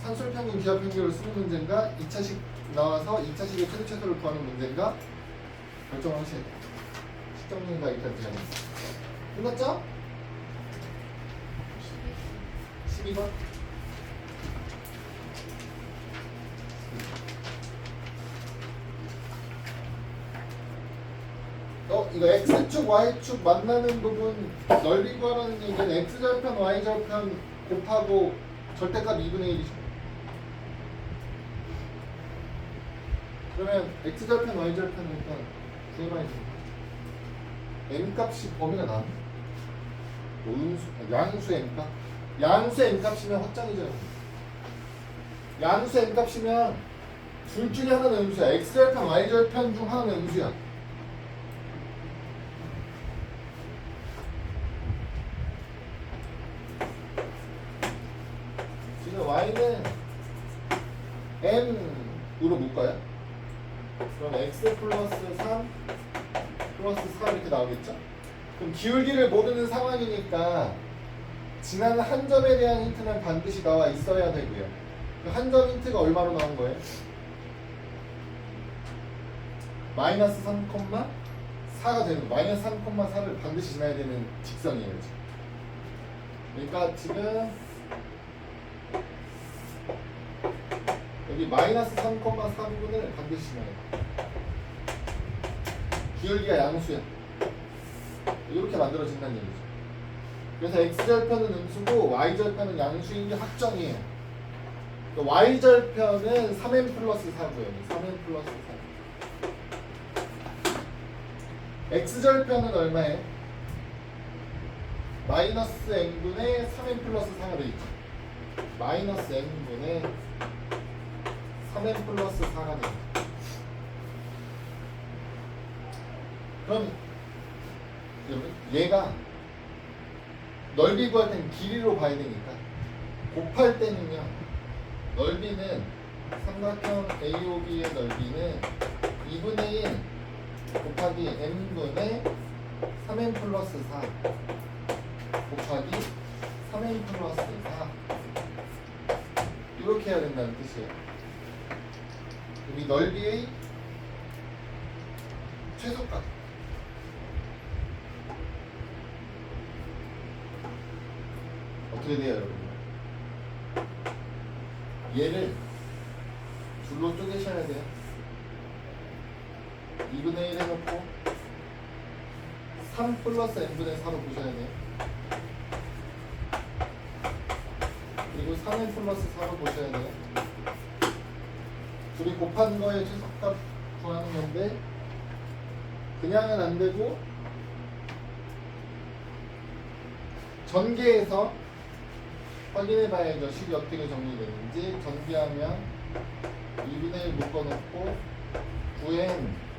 산술평균, 기하평균을 쓰는 문제인가 2차식 나와서 2차식의 최대 최소를 구하는 문제인가 결정을 하셔야 돼요. 식정리가 일단 되는 끝났죠? 12번 이거 X축, Y축 만나는 부분 넓이 구하라는 얘기는 X절편, Y절편 곱하고 절대값 2분의 1이죠. 그러면 X절편, Y절편은 일단 구해봐야 됩니다. M값이 범위가 나왔네. 양수 M값. 양수 M값이면 확정이죠. 양수 M값이면 둘 중에 하나는 음수야. X절편, Y절편 중 하나는 음수야. 지금 Y는 M으로 묶어요. 그럼 X 플러스 3 플러스 4 이렇게 나오겠죠? 그럼 기울기를 모르는 상황이니까 지난 한 점에 대한 힌트는 반드시 나와 있어야 되고요. 그 한 점 힌트가 얼마로 나온 거예요? 마이너스 3,4가 되는 마이너스 3,4를 반드시 지나야 되는 직선이에요. 지금. 그러니까 지금 여기 마이너스 3,4부분을 반드시 지나야 돼요. 기울기가 양수야. 이렇게 만들어진다는 얘기죠. 그래서 X절편은 음수고 Y절편은 양수인 게 확정이에요. Y절편은 3n 플러스 4고요. 3n 플러스 4. x절편은 얼마예요? 마이너스 n분의 3n 플러스 4가 되겠죠. 마이너스 n분의 3n 플러스 4가 되겠죠. 그럼 여러분 얘가 넓이 구할 때는 길이로 봐야 되니까 곱할 때는요, 넓이는 삼각형 AOB의 넓이는 2분의 1 곱하기 n분의 3n 플러스 4 곱하기 3n 플러스 4 이렇게 해야 된다는 뜻이에요. 이 넓이의 최소값. 어떻게 돼요, 여러분? 얘를 둘로 쪼개셔야 돼요. 2분의 1 해놓고 3 플러스 n분의 4로 보셔야 돼요. 그리고 3n 플러스 4로 보셔야 돼요. 둘이 곱한 거에 최소값 구하는 건데 그냥은 안 되고 전개해서 확인해 봐야죠. 식이 어떻게 정리되는지. 전개하면 2분의 1 묶어놓고 9n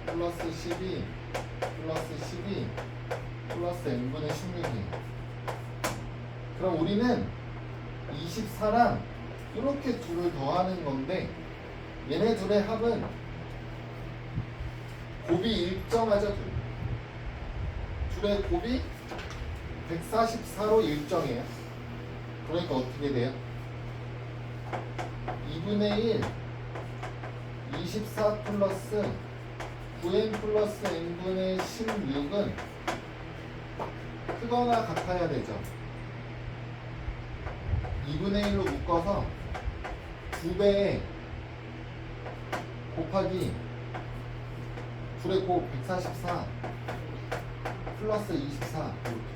플러스 12 플러스 12 플러스 n분의 16이. 그럼 우리는 24랑 이렇게 둘을 더하는 건데 얘네 둘의 합은 곱이 일정하죠. 둘의 곱이 144로 일정해요. 그러니까 어떻게 돼요? 2분의 1 24 플러스 9n 플러스 n분의 16은 크거나 같아야 되죠. 2분의 1로 묶어서 2배에 곱하기 둘의 곱 144 플러스 24 이렇게.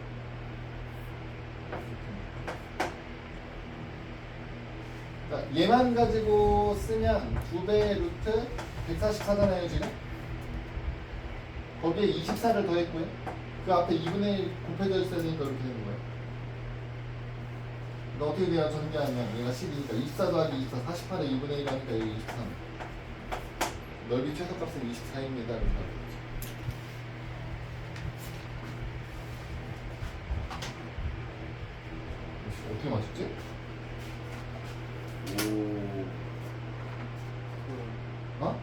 그러니까 얘만 가지고 쓰면 2배의 루트 144잖아요 지금. 거기에 24를 더했고요. 그 앞에 2분의 1 곱해져 있어야 되니까 이렇게 되는 거예요. 그러니까 어떻게 돼요? 전개하면 얘가 10이니까 24 더하기 24 48에 2분의 1 하니까 여기 23. 넓이 최소값은 24입니다. 그래서 어떻게 맞췄지? 오. 어?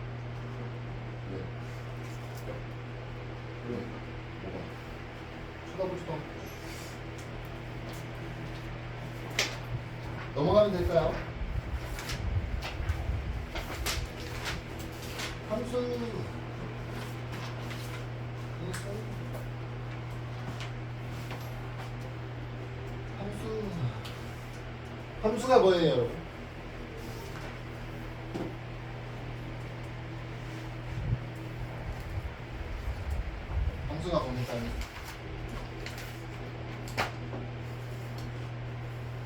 왜? 왜? 뭐가? 쳐다보지도 않고. 넘어가면 될까요? 함수. 함수가 뭐예요, 여러분? 함수가 뭡니까?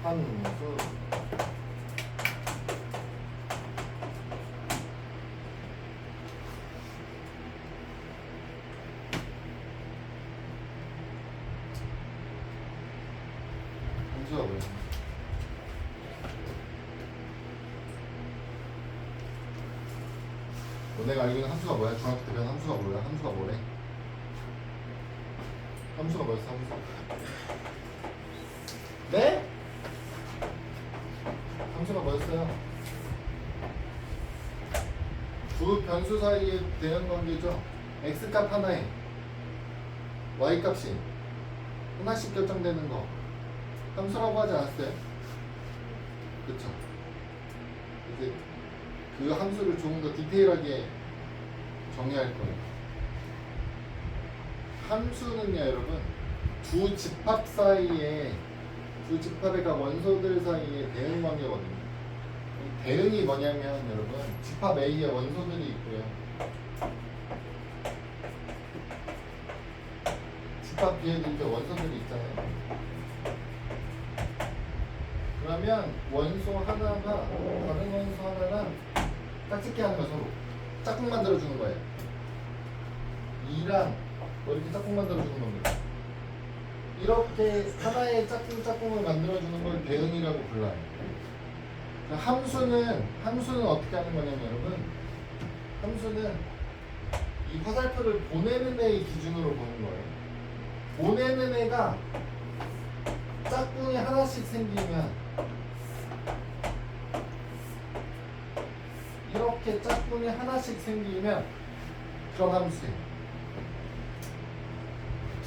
함수. 함수가 뭐예요? 내가 알고 있는 함수가 뭐야? 중학교 때 배운 함수가 뭐야? 함수가 뭐래? 함수가 뭐였어? 함수? 네? 함수가 뭐였어요? 두 변수 사이에 대응 관계죠. x값 하나에 y값이 하나씩 결정되는 거 함수라고 하지 않았어요? 그쵸? 이제 그 함수를 조금 더 디테일하게 정의할 거예요. 함수는요, 여러분, 두 집합 사이에, 두 집합의 각 원소들 사이에 대응 관계거든요. 대응이 뭐냐면, 여러분, 집합 A에 원소들이 있고요. 집합 B에도 이렇게 원소들이 있잖아요. 그러면 원소 하나가 다른 원소 하나랑 짝짓기 하는 거 서로 짝꿍 만들어 주는 거예요. 2랑 뭐 이렇게 짝꿍 만들어주는 겁니다. 이렇게 하나의 짝꿍을 만들어주는 걸 대응이라고 불러요. 함수는 어떻게 하는 거냐면 여러분, 함수는 이 화살표를 보내는 애의 기준으로 보는 거예요. 보내는 애가 짝꿍이 하나씩 생기면 이렇게 짝꿍이 하나씩 생기면 그럼 함수예요.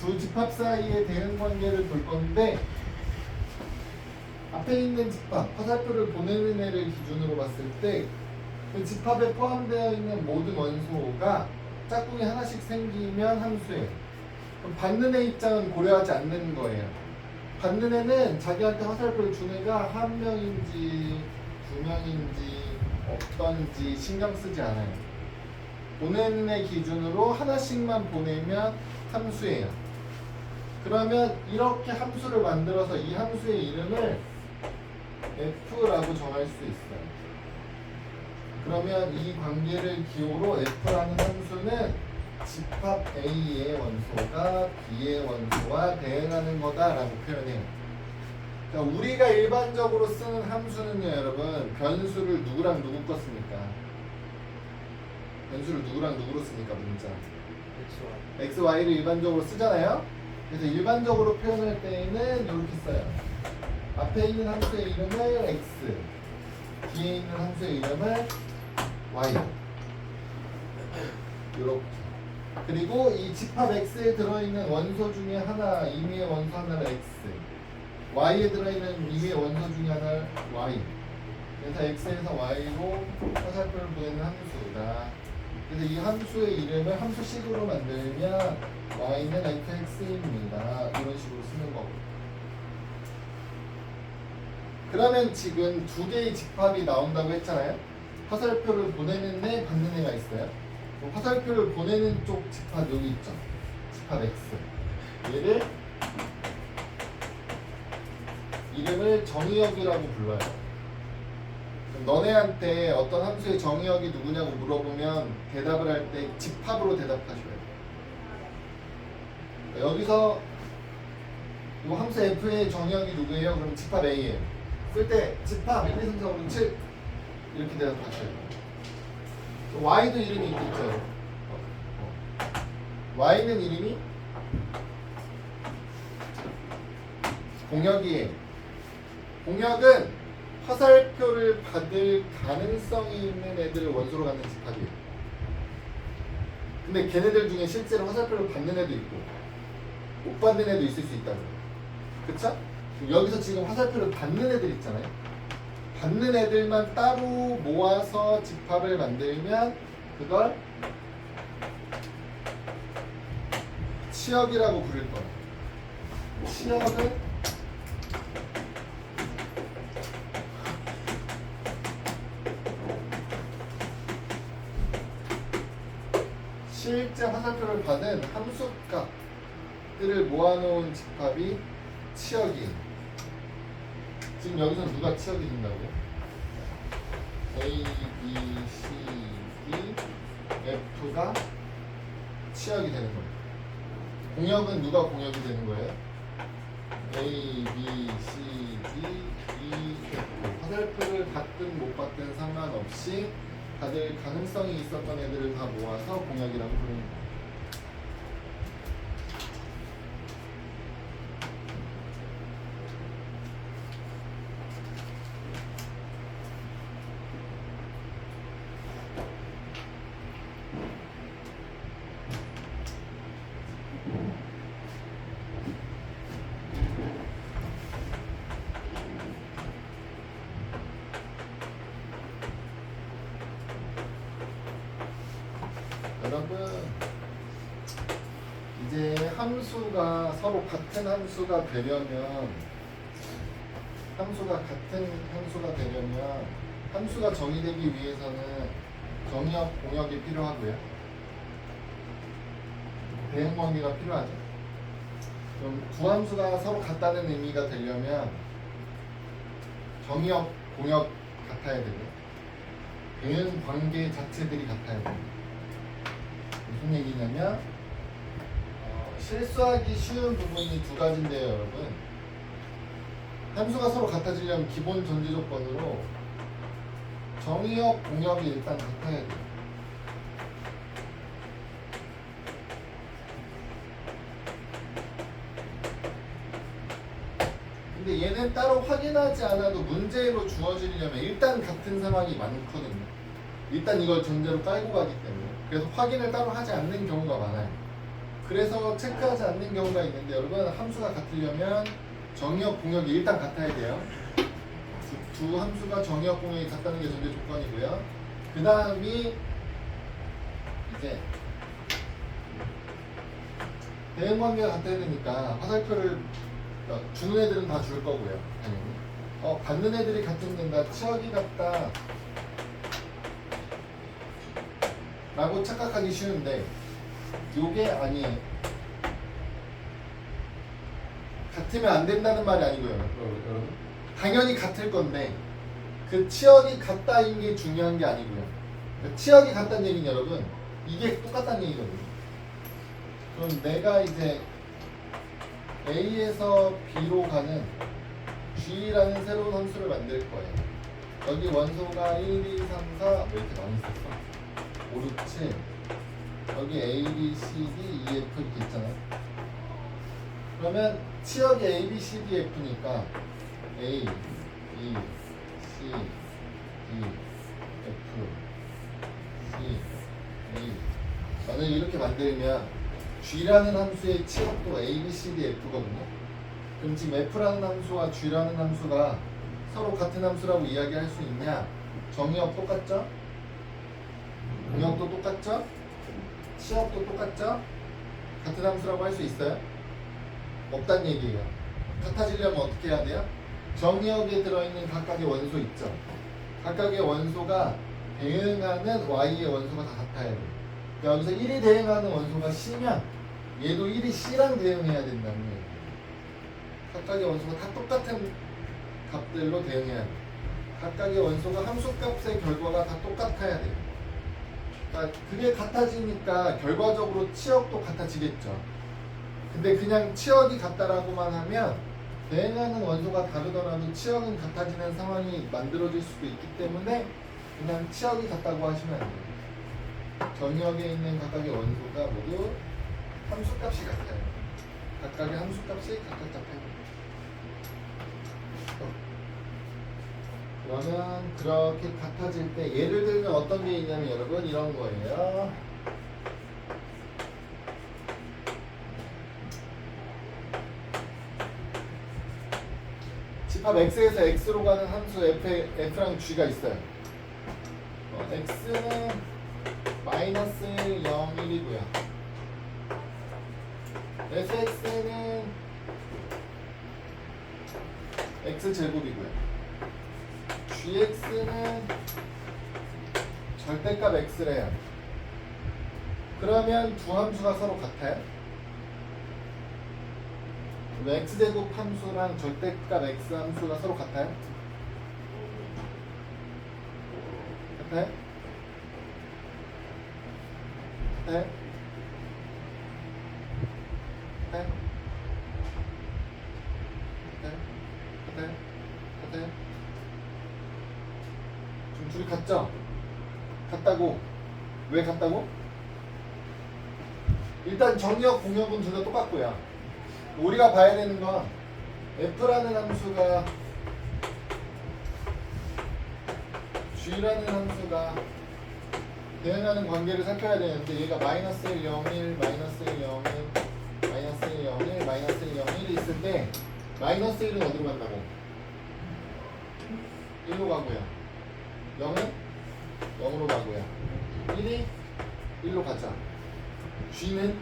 두 집합 사이의 대응 관계를 볼 건데 앞에 있는 집합, 화살표를 보내는 애를 기준으로 봤을 때 그 집합에 포함되어 있는 모든 원소가 짝꿍이 하나씩 생기면 함수예요. 그럼 받는 애 입장은 고려하지 않는 거예요. 받는 애는 자기한테 화살표를 준 애가 한 명인지 두 명인지 없던지 신경 쓰지 않아요. 보내는 애 기준으로 하나씩만 보내면 함수예요. 그러면 이렇게 함수를 만들어서 이 함수의 이름을 F라고 정할 수 있어요. 그러면 이 관계를 기호로 F라는 함수는 집합 A의 원소가 B의 원소와 대응하는 거다라고 표현해요. 그러니까 우리가 일반적으로 쓰는 함수는요, 여러분, 변수를 누구랑 누구 거 씁니까? 변수를 누구랑 누구로 씁니까, 문자? X, Y를 일반적으로 쓰잖아요. 그래서 일반적으로 표현할 때에는 이렇게 써요. 앞에 있는 함수의 이름을 X, 뒤에 있는 함수의 이름을 Y. 이렇게. 그리고 이 집합 X에 들어있는 원소 중에 하나, 임의의 원소 하나를 X, Y에 들어있는 임의의 원소 중에 하나를 Y. 그래서 X에서 Y로 화살표를 보내는 함수다. 그래서 이 함수의 이름을 함수식으로 만들면 Y는 fx입니다. 이런 식으로 쓰는 거고. 그러면 지금 두 개의 집합이 나온다고 했잖아요. 화살표를 보내는 애, 받는 애가 있어요. 화살표를 보내는 쪽 집합 여기 있죠. 집합 x. 얘를 이름을 정의역이라고 불러요. 그럼 너네한테 어떤 함수의 정의역이 누구냐고 물어보면 대답을 할 때 집합으로 대답하셔요. 여기서 이 함수 f의 정의역이 누구예요? 그럼 집합 a예요. 쓸 때 집합 1, 2, 3, 4, 5, 6, 7 이렇게 대답하셔요. y도 이름이 있겠죠. y는 이름이 공역이에요. 공역은 화살표를 받을 가능성이 있는 애들을 원소로 갖는 집합이에요. 근데 걔네들 중에 실제로 화살표를 받는 애도 있고 못 받는 애도 있을 수 있다고요. 그쵸? 여기서 지금 화살표를 받는 애들 있잖아요. 받는 애들만 따로 모아서 집합을 만들면 그걸 치역이라고 부를 거예요. 치역은 실제 화살표를 받은 함수값들을 모아놓은 집합이 치역이에요. 지금 여기서 누가 치역이 된다고요? A, B, C, D, F가 치역이 되는 거예요. 공역은 누가 공역이 되는 거예요? A, B, C, D, E, F. 화살표를 받든 못 받든 상관없이 다들 가능성이 있었던 애들을 다 모아서 공역이라고 부르는 거예요. 여러분, 이제 함수가 서로 같은 함수가 되려면 함수가 정의되기 위해서는 정의역, 공역이 필요하고요. 대응 관계가 필요하죠. 그럼 두 함수가 서로 같다는 의미가 되려면 정의역, 공역 같아야 되고요. 대응 관계 자체들이 같아야 돼요. 무슨 얘기냐면 실수하기 쉬운 부분이 두 가지인데요, 여러분. 함수가 서로 같아지려면 기본 전제 조건으로 정의역 공역이 일단 같아야 돼요. 근데 얘는 따로 확인하지 않아도 문제로 주어지려면 일단 같은 상황이 많거든요. 일단 이걸 전제로 깔고 가기 때문에. 그래서 확인을 따로 하지 않는 경우가 많아요. 그래서 체크하지 않는 경우가 있는데 여러분 함수가 같으려면 정의역 공역이 일단 같아야 돼요. 두 함수가 정의역 공역이 같다는 게 전제 조건이고요. 그 다음이 이제 대응관계가 같아야 되니까 화살표를 주는 애들은 다 줄 거고요. 받는 애들이 같은 데다 치역이 같다 라고 착각하기 쉬운데 요게 아니에요. 같으면 안 된다는 말이 아니고요, 여러분. 당연히 같을 건데 그 치역이 같다인 게 중요한 게 아니고요. 치역이 같다는 얘기는 여러분 이게 똑같다는 얘기거든요. 그럼 내가 이제 A에서 B로 가는 G라는 새로운 함수를 만들 거예요. 여기 원소가 1, 2, 3, 4 왜 이렇게 많이 썼어? 5, 6, 7 여기 A, B, C, D, E, F 이렇게 있잖아요. 그러면 치역이 A, B, C, D, F니까 A, B, C, D, F, C, A 나는 이렇게 만들면 G라는 함수의 치역도 A, B, C, D, F거든요. 그럼 지금 F라는 함수와 G라는 함수가 서로 같은 함수라고 이야기할 수 있냐? 정의역 똑같죠? 공역도 똑같죠? 치역도 똑같죠? 같은 함수라고 할 수 있어요? 없단 얘기예요. 같아지려면 어떻게 해야 돼요? 정의역에 들어있는 각각의 원소 있죠? 각각의 원소가 대응하는 Y의 원소가 다 같아야 돼요. 여기서 1이 대응하는 원소가 C면 얘도 1이 C랑 대응해야 된다는 거예요. 각각의 원소가 다 똑같은 값들로 대응해야 돼요. 각각의 원소가 함수값의 결과가 다 똑같아야 돼요. 그러니까 그게 같아지니까 결과적으로 치역도 같아지겠죠. 근데 그냥 치역이 같다라고만 하면 대응하는 원소가 다르더라도 치역은 같아지는 상황이 만들어질 수도 있기 때문에 그냥 치역이 같다고 하시면 안 돼요. 정의역에 있는 각각의 원소가 모두 함수값이 같아요. 각각의 함수값이 각각 같아요. 그러면 그렇게 같아질 때 예를 들면 어떤 게 있냐면 여러분 이런 거예요. 집합 x에서 x로 가는 함수 f랑 g가 있어요. x는 마이너스 0, 1이고요. fx는 x제곱이고요. gx는 절대값 x래요. 그러면 두 함수가 서로 같아요? x제곱 함수랑 절대값 x 함수가 서로 같아요? 같아요? 같아요? 같아요? 같아요? 같아요? 지금 둘이 같죠? 같다고. 왜 같다고? 일단 정의역 공역은 둘 다 똑같고요. 우리가 봐야 되는 건 f라는 함수가 g라는 함수가 대응하는 관계를 살펴야 되는데 얘가 마이너스 1, 0, 1, 마이너스 1, 0, 1, 마이너스 1, 0, 1, 마이너스 1, 0, 1이 있을 때 마이너스 1은 어디로 간다고? 1로 가고요. 0은 0으로 가고요. 1이 1로 가자. g는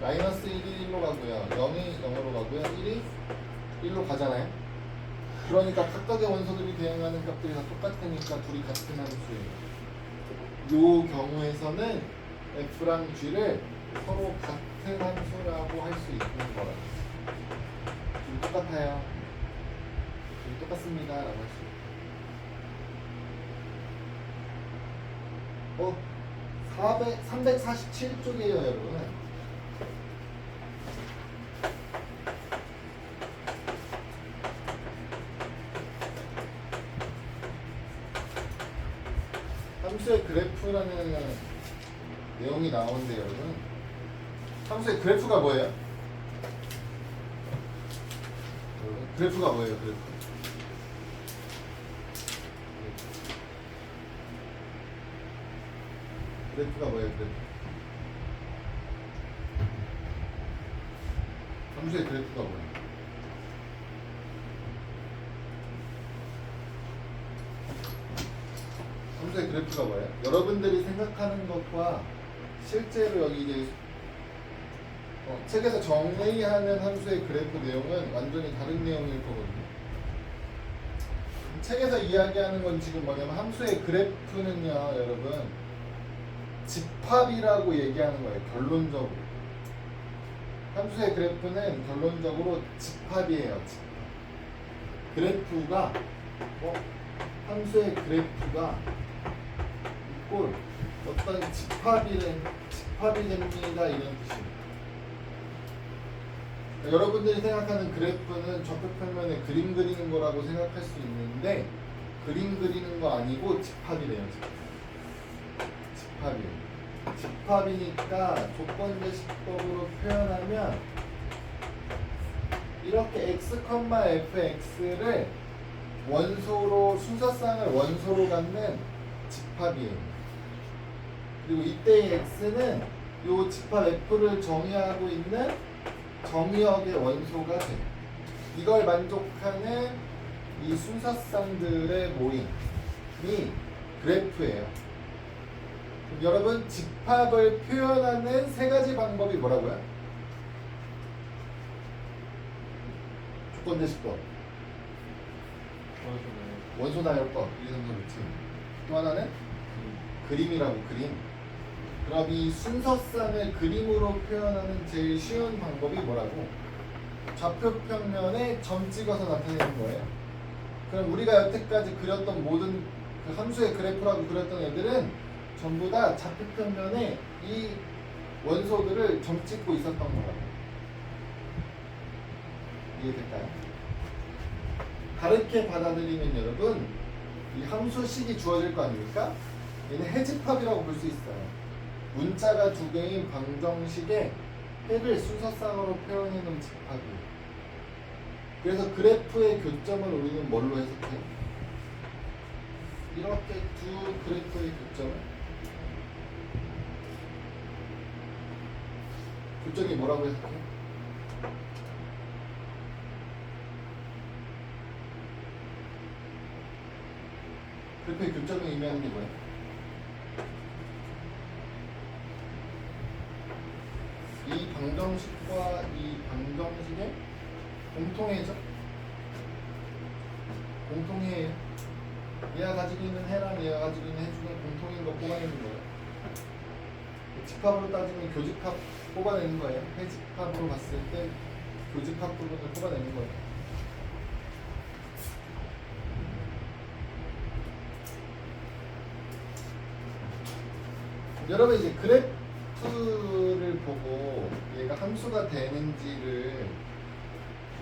마이너스 1이 1로 가고요. 0이 0으로 가고요. 1이 1로 가잖아요. 그러니까 각각의 원소들이 대응하는 값들이 다 똑같으니까 둘이 같은 함수예요. 이 경우에서는 f랑 g를 서로 같은 함수라고 할 수 있는 거라고. 둘이 똑같아요. 둘이 똑같습니다. 라고 할 수 있어요. 347쪽이에요, 여러분. 함수의 그래프라는 내용이 나오는데 여러분, 함수의 그래프가 뭐예요? 그래프가 뭐예요? 그래프가 뭐예요? 함수의 그래프가 뭐예요? 함수의 그래프가 뭐예요? 여러분들이 생각하는 것과 실제로 여기 이제 책에서 정의하는 함수의 그래프 내용은 완전히 다른 내용일 거거든요. 책에서 이야기하는 건 지금 뭐냐면 함수의 그래프는요, 여러분, 집합이라고 얘기하는 거예요. 결론적으로. 함수의 그래프는 결론적으로 집합이에요. 집합. 그래프가 함수의 그래프가 이꼴 어떤 집합이 됩니다, 이런 뜻입니다. 여러분들이 생각하는 그래프는 좌표평면에 그림 그리는 거라고 생각할 수 있는데, 그림 그리는 거 아니고 집합이래요. 집합이에요. 집합이니까 조건제식법으로 표현하면 이렇게 x, fx를 원소로, 순서쌍을 원소로 갖는 집합이에요. 그리고 이때의 x는 이 집합 f를 정의하고 있는 정의역의 원소가 돼요. 이걸 만족하는 이 순서쌍들의 모임이 그래프예요. 그럼 여러분, 집합을 표현하는 세 가지 방법이 뭐라고요? 조건제식법, 원소 나열법, 이성도 루틴. 또 하나는 그림이라고, 그림. 그럼 이 순서쌍을 그림으로 표현하는 제일 쉬운 방법이 뭐라고? 좌표평면에 점 찍어서 나타내는 거예요. 그럼 우리가 여태까지 그렸던 모든 그 함수의 그래프라고 그렸던 애들은 전부 다 좌표평면에 이 원소들을 점 찍고 있었던 거라고. 이해될까요? 다르게 받아들이면 여러분, 이 함수식이 주어질 거 아닙니까? 얘는 해집합이라고 볼 수 있어요. 문자가 두 개인 방정식에 해를 순서쌍으로 표현해 놓은 집합이에요. 그래서 그래프의 교점을 우리는 뭘로 해석해요? 이렇게 두 그래프의 교점이 뭐라고 해석해요? 그래프의 교점이 의미하는 게 뭐예요? 이 방정식과 이 방정식의 공통해죠? 공통해예요. 얘가 가지고 있는 해랑 얘가 가지고 있는 해 중에 공통인 거 뽑아내는 거예요. 집합으로 따지면 교집합 뽑아내는 거예요. 해집합으로 봤을 때 교집합 부분을 뽑아내는 거예요. 여러분, 이제 그래프를 보고 얘가 함수가 되는지를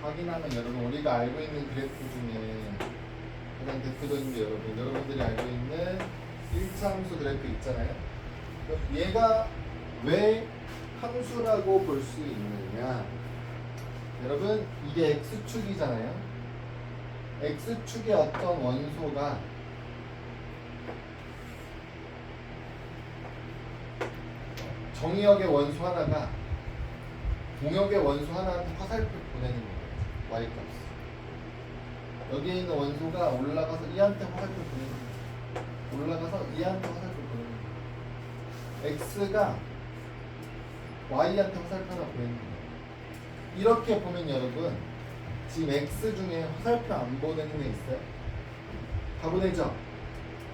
확인하면, 여러분, 우리가 알고 있는 그래프 중에 가장 대표적인 게 여러분들이 알고 있는 1차 함수 그래프 있잖아요. 얘가 왜 함수라고 볼 수 있느냐? 여러분, 이게 x축이잖아요. x축의 어떤 원소가 정의역의 원소 하나가 공역의 원소 하나한테 화살표 보내는 거예요. y값. 여기에 있는 원소가 올라가서 이한테 화살표 보내는 거예요. 올라가서 이한테 화살표 보내는 거예요. x가 y한테 화살표 하나 보내는 거예요. 이렇게 보면 여러분, 지금 x 중에 화살표 안 보내는 애 있어요? 다 보내죠?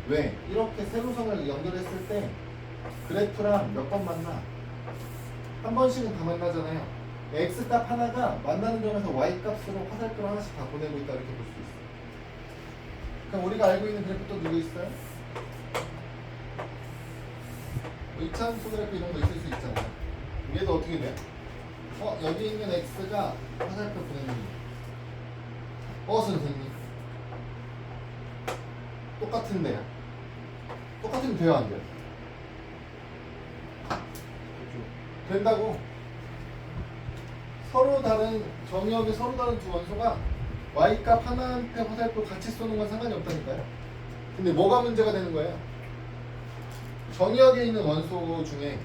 왜? 이렇게 세로선을 연결했을 때 그래프랑 몇 번 만나? 한 번씩은 다 만나잖아요. x 값 하나가 만나는 점에서 y 값으로 화살표를 하나씩 다 보내고 있다, 이렇게 볼 수 있어요. 그럼 우리가 알고 있는 그래프 또 누구 있어요? 2차 함수 그래프 이런 거 있을 수 있잖아요. 얘도 어떻게 돼요? 여기 있는 x가 화살표 보내는 거. 선생님, 똑같은데요. 똑같으면 돼요, 안 돼요? 된다고. 서로 다른 정의역이 서로 다른 두 원소가 y값 하나한테 화살표 같이 쏘는 건 상관이 없다니까요. 근데 뭐가 문제가 되는 거예요? 정의역에 있는 원소 중에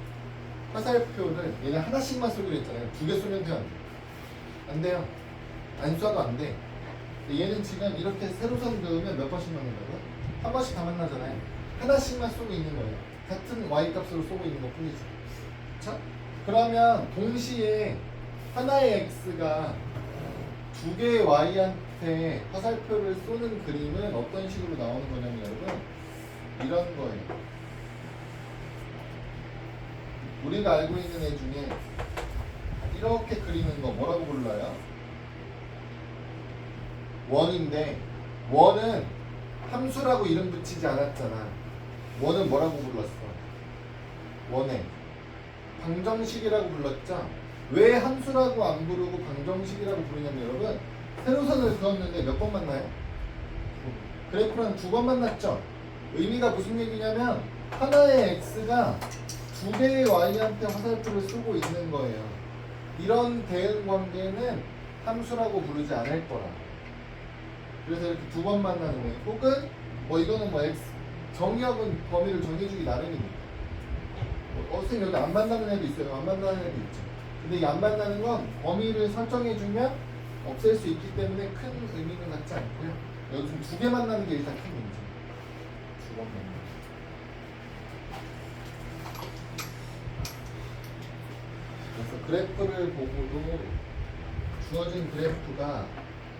화살표를 얘는 하나씩만 쏘기로 했잖아요. 두 개 쏘면 돼요, 안 돼요? 안 돼요. 안 쏴도 안 돼. 근데 얘는 지금 이렇게 세로선 그으면 몇 번씩 만난다고요? 한 번씩 다 만나잖아요. 하나씩만 쏘고 있는 거예요. 같은 y값으로 쏘고 있는 것 뿐이죠. 그쵸? 그러면 동시에 하나의 x가 두 개의 y한테 화살표를 쏘는 그림은 어떤 식으로 나오는 거냐면 여러분 이런 거예요. 우리가 알고 있는 애 중에 이렇게 그리는 거 뭐라고 불러요? 원인데 원은 함수라고 이름 붙이지 않았잖아. 원은 뭐라고 불렀어? 원에 방정식이라고 불렀죠? 왜 함수라고 안 부르고 방정식이라고 부르냐면 여러분 세로선을 그었는데 몇 번 만나요? 그래프랑 두 번 만났죠? 의미가 무슨 얘기냐면 하나의 x가 두 개의 y한테 화살표를 쓰고 있는 거예요. 이런 대응 관계는 함수라고 부르지 않을 거라. 그래서 이렇게 두 번 만나는 거예요. 혹은 뭐 이거는 뭐 x 정의역은 범위를 정해주기 나름이니까. 선생님 여기 안 만나는 애도 있어요. 안 만나는 애도 있죠. 근데 이 안 만나는 건 범위를 설정해주면 없앨 수 있기 때문에 큰 의미는 갖지 않고요. 여기 지금 두 개 만나는 게 일단 큰 문제. 두 번 만나는. 그래서 그래프를 보고도 주어진 그래프가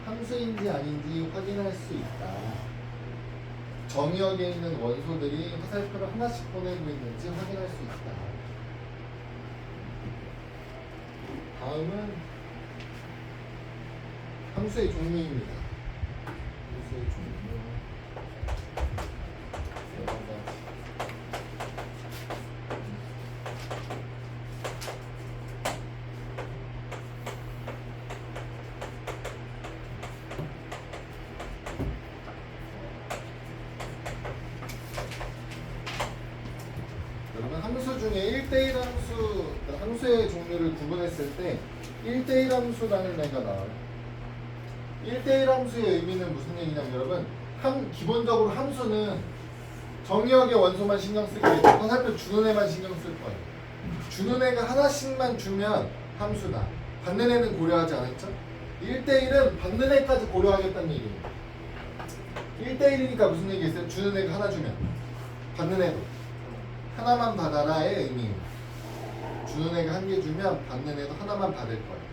함수인지 아닌지 확인할 수 있다. 정의역에 있는 원소들이 화살표를 하나씩 보내고 있는지 확인할 수 있다. 다음은 함수의 종류입니다. 함수의 종류 여러 가지. 여러분 함수 중에 1대1 함수의 종류를 구분했을 때 1대1 함수라는 애가 나와요. 1대1 함수의 의미는 무슨 얘기냐면 여러분 기본적으로 함수는 정의역의 원소만 신경 쓰고 화살표 주는 애만 신경 쓸 거예요. 주는 애가 하나씩만 주면 함수다. 받는 애는 고려하지 않았죠? 1대1은 받는 애까지 고려하겠다는 얘기예요. 1대1이니까 무슨 얘기겠어요? 주는 애가 하나 주면 받는 애도 하나만 받아라의 의미예요. 주는 애가 한 개 주면 받는 애도 하나만 받을 거예요.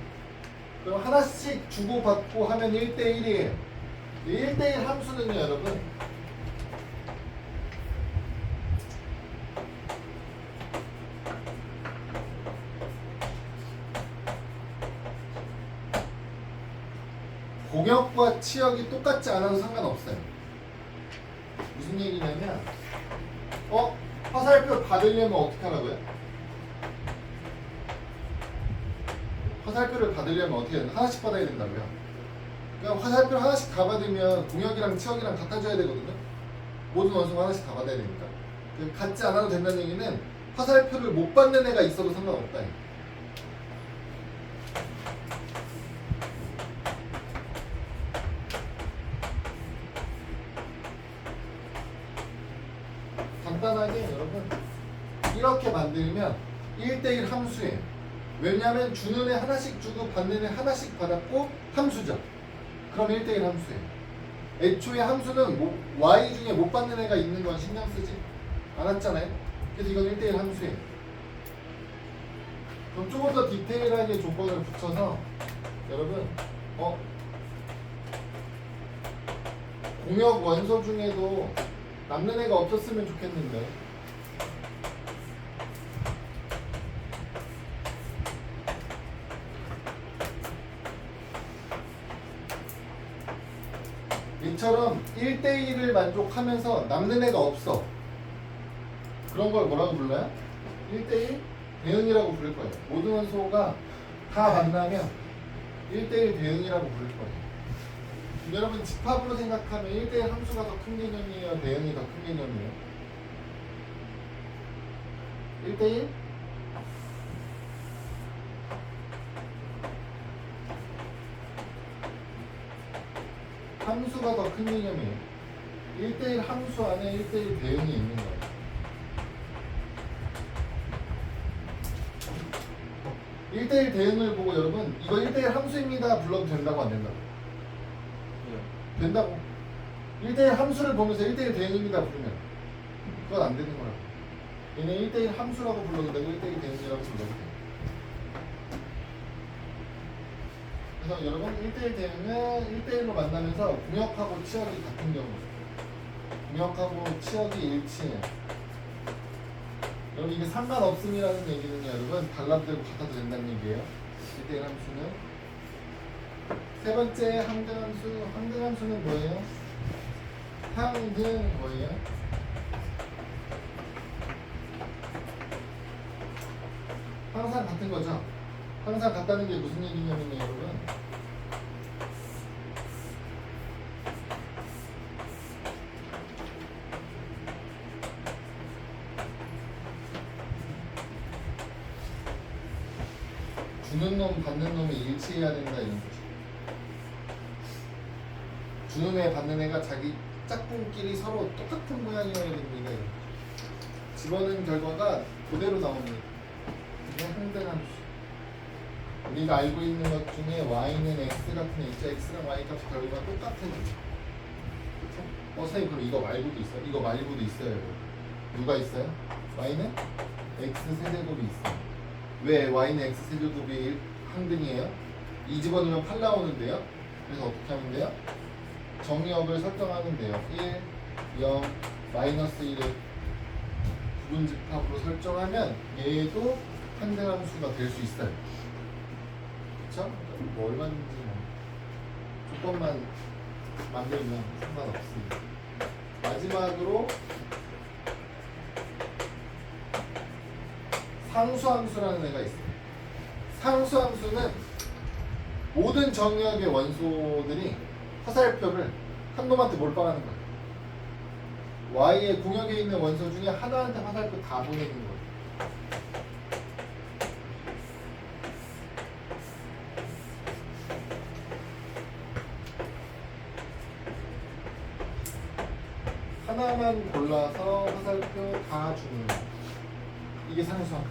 그럼 하나씩 주고받고 하면 1대1이에요. 1대1 함수는요 여러분 공역과 치역이 똑같지 않아도 상관없어요. 무슨 얘기냐면 화살표 받으려면 어떻게 하라고요? 화살표를 받으려면 어떻게 해야 되나? 하나씩 받아야 된다고요. 그러니까 화살표를 하나씩 다 받으면 공역이랑 치역이랑 같아져야 되거든요. 모든 원소가 하나씩 다 받아야 되니까. 같지 않아도 된다는 얘기는 화살표를 못 받는 애가 있어도 상관없다. 간단하게 여러분 이렇게 만들면 1대1 함수예요. 왜냐하면 주는 애 하나씩 주고 받는 애 하나씩 받았고 함수죠. 그럼 1대1 함수예요. 애초에 함수는 y 중에 못 받는 애가 있는 건 신경 쓰지 않았잖아요. 그래서 이건 1대1 함수예요. 그럼 조금 더 디테일하게 조건을 붙여서 여러분 공역 원소 중에도 남는 애가 없었으면 좋겠는데 이처럼 1대1을 만족하면서 남는 애가 없어. 그런 걸 뭐라고 불러요? 1대1 대응이라고 부를 거예요. 모든 원소가 다 만나면 1대1 대응이라고 부를 거예요. 여러분 집합으로 생각하면 1대1 함수가 더 큰 개념이에요? 대응이 더 큰 개념이에요? 1대1? 함수가 더 큰 개념이에요. 1대1 함수 안에 1대1 대응이 있는 거예요. 일대일 대응을 보고 여러분 이거 1대1 함수입니다 불러도 된다고 안 된다고? 예. 된다고. 1대1 함수를 보면서 1대1 대응입니다 부르면 그건 안 되는 거라고. 얘는 1대1 함수라고 불러도 되고 1대1 대응이라고 불러도 돼요. 그래서 여러분 1대1 대응은 1대1로 만나면서 공역하고 치역이 같은 경우, 공역하고 치역이 일치해요. 여러분 이게 상관없음이라는 얘기는 여러분 달라도 되고 같아도 된다는 얘기예요. 1대1 함수는. 세 번째 항등함수. 항등함수는 뭐예요? 항등 뭐예요? 항상 같은 거죠. 항상 같다는 게 무슨 얘기냐면요 여러분, 주는 놈 받는 놈이 일치해야 된다 이런 거죠. 주는 애 받는 애가 자기 짝꿍끼리 서로 똑같은 모양이어야 됩니다. 집어넣은 결과가 그대로 나옵니다. 이게 항등함수. 우리가 알고 있는 것 중에 y는 x 같은 애 있죠. x랑 y 값 결과가 똑같은 애. 그쵸? 선생님 그럼 이거 말고도 있어요? 이거 말고도 있어요. 누가 있어요? y는 x 세제곱이 있어요. 왜 y는 x 세제곱이 항등이에요? 2 집어넣으면 8 나오는데요. 그래서 어떻게 하면 돼요? 정의역을 설정하면 돼요. 1, 0, 마이너스 1을 부분집합으로 설정하면 얘도 항등함수가 될 수 있어요. 그쵸? 뭐 얼마든지 뭐 조건만 만들면 상관없습니다. 마지막으로 상수함수라는 애가 있어요. 상수함수는 모든 정의역의 원소들이 화살표를 한 놈한테 몰빵하는 거예요. y의 공역에 있는 원소 중에 하나한테 화살표 다 보내는 거예요. 하나만 골라서 화살표 다 주는 거예요. 이게 상수함수.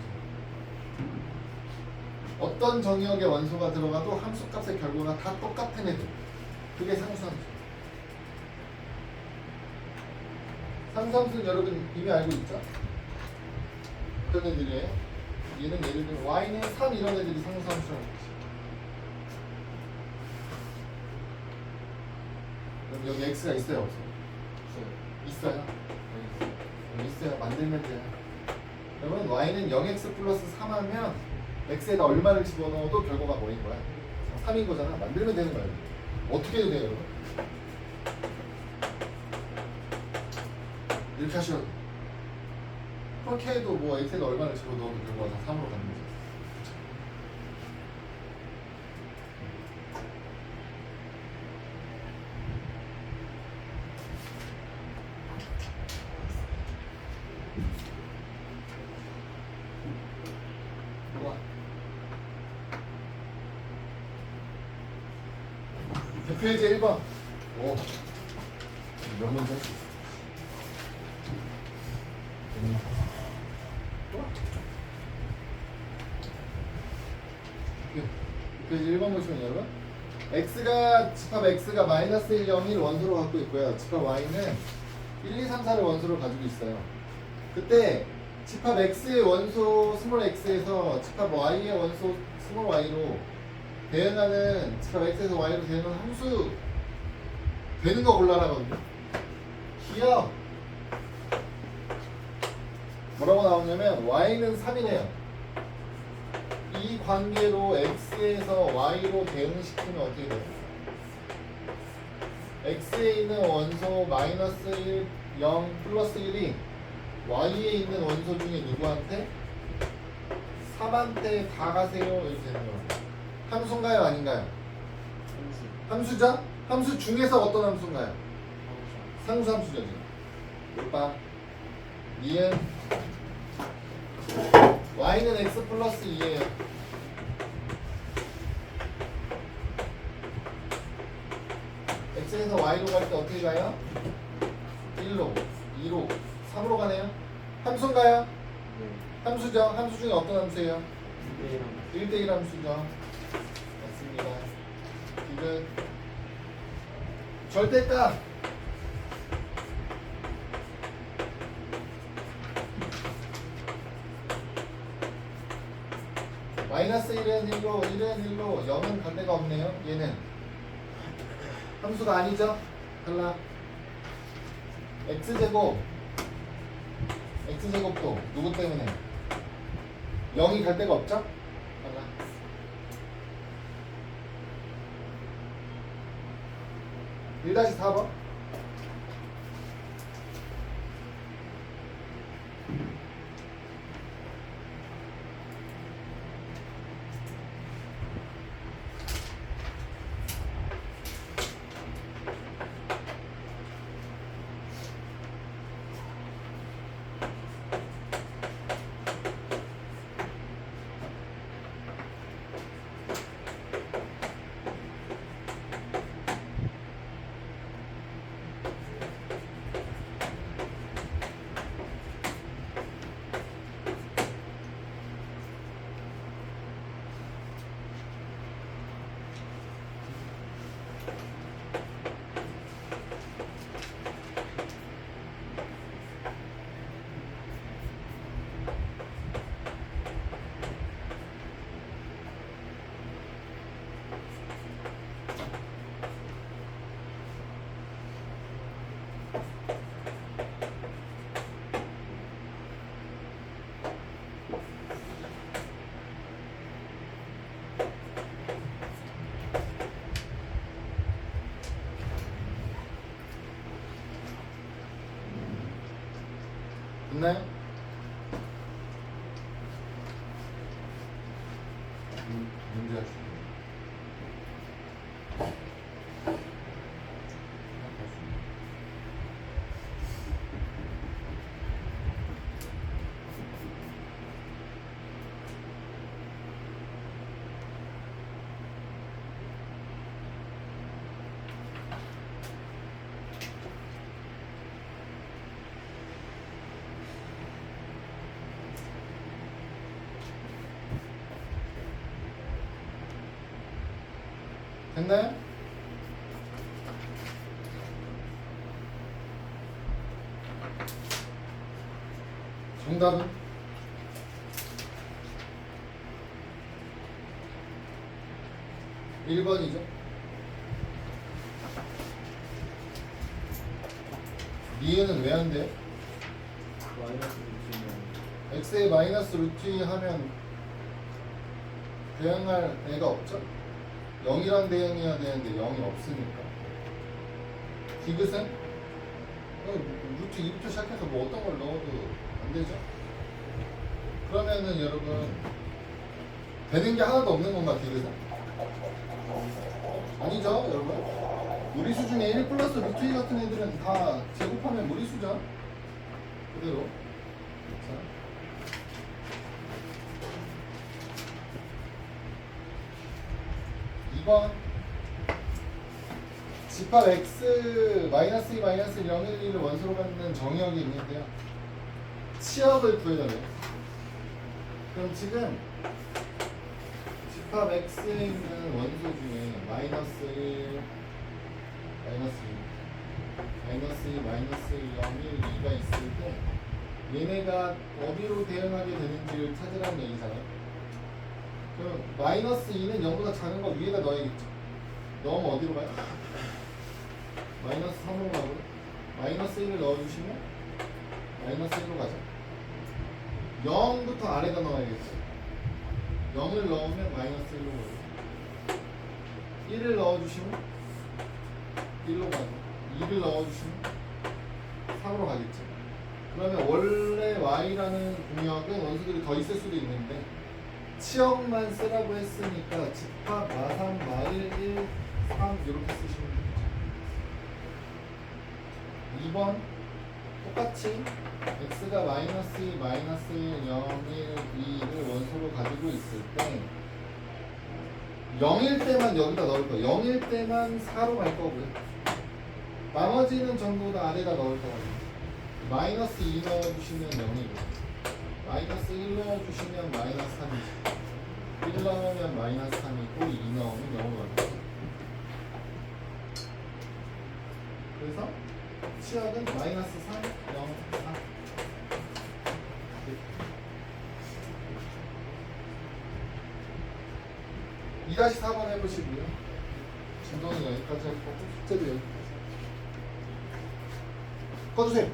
어떤 정의역의 원소가 들어가도 함수값의 결과가 다 똑같은 애들, 그게 상수함수. 상수함수는 여러분 이미 알고 있죠? 어떤 애들이에요? 얘는 예를 들면 y는 3 이런 애들이 상수함수라는 거지. 그럼 여기 x가 있어요 없어요? 있어요. 있어요. 만들면 돼요. 여러분 y는 0x 플러스 3 하면 x에다 얼마를 집어넣어도 결과가 뭐인 거야? 3인 거잖아. 만들면 되는 거예요. 어떻게 해도 돼요 여러분? 이렇게 하시면 그렇게 해도 뭐 x에다 얼마를 집어넣어도 결과가 다 3으로 가는 거죠. 페이지 1번. 오, 몇 문제 할수 있어. 페이지 1번 보시면 여러분, x가 집합 x가 마이너스 1, 0, 1 원소로 갖고 있고요. 집합 y는 1, 2, 3, 4를 원소로 가지고 있어요. 그때 집합 x의 원소 스몰 x에서 집합 y의 원소 스몰 y로 대응하는 집합 x에서 y로 대응하는 함수 되는 거 골라라거든요. 기억 뭐라고 나오냐면 y는 3이네요. 이 관계로 x에서 y로 대응시키면 어떻게 돼요? x에 있는 원소 마이너스 1, 0, 플러스 1이 y에 있는 원소 중에 누구한테? 3한테 다 가세요 이렇게 되는 거예요. 함수인가요? 아닌가요? 함수죠? 함수 중에서 어떤 함수인가요? 상수함수죠. 지금. 오빠, 니은, y는 x 플러스 2예요. x에서 y로 갈 때 어떻게 가요? 1로, 2로, 3으로 가네요. 함수인가요? 네. 함수죠. 함수 중에 어떤 함수예요? 1대1 1대1 함수죠. 맞습니다. 디귿. 절대값. 마이너스 1은 1로, 1은 1로, 0은 갈 데가 없네요. 얘는 함수가 아니죠? 탈락. x제곱도 누구 때문에? 0이 갈 데가 없죠? 탈락. 1-4번. 있나요? 문제가 있어요. 됐나요? 정답은? 1번이죠. 니은은 왜 안 돼요? 마이너스 루트면 x에 마이너스 루트 2 하면 대응할 애가 없죠? 0이랑 대응해야 되는데 0이 없으니까. 디귿은? 루트 2부터 시작해서 뭐 어떤 걸 넣어도 안 되죠? 그러면은 여러분 되는 게 하나도 없는 건가 디귿은? 아니죠 여러분? 무리수 중에 1 플러스 루트 2 같은 애들은 다 제곱하면 무리수죠? 그대로. 자. 집합 x 마이너스 2 마이너스 0, 1, 2를 원소로 갖는 정의역이 있는데요. 치역을 구해달래요. 그럼 지금 집합 x에 있는 원소 중에 마이너스 1, 마이너스 2, 마이너스 2, 마이너스 0, 1, 2가 있을 때 얘네가 어디로 대응하게 되는지를 찾으라는 얘기잖아요. 그럼 마이너스 2는 0보다 작은 거 위에다 넣어야겠죠. 넣으면 어디로 가요? 마이너스 3으로 가고 마이너스 1을 넣어주시면 마이너스 1로 가죠. 0부터 아래다 넣어야겠죠. 0을 넣으면 마이너스 1로 가고 1을 넣어주시면 1로 가고 2를 넣어주시면 3으로 가겠죠. 그러면 원래 y라는 공역은 원소들이 더 있을 수도 있는데 치역만 쓰라고 했으니까 집합 마3 마1 1 3 이렇게 쓰시면 되죠. 2번 똑같이 x가 마이너스 2, 마이너스 1, 0, 1, 2를 원소로 가지고 있을 때 0일 때만 여기다 넣을 거예요. 0일 때만 4로 갈 거고요. 나머지는 전부 다 아래다 넣을 거거든요. 마이너스 2 넣어주시면 0이고 마이너스 1 넣어주시면 마이너스 3이죠. 1 넣으면 마이너스 3이고 2 넣으면 0으로 가요. 그래서 치역은 마이너스 3, 0, 4 2-4번 해보시고요. 진동이 여기까지 할 거고 숙제도 여기까지. 꺼주세요.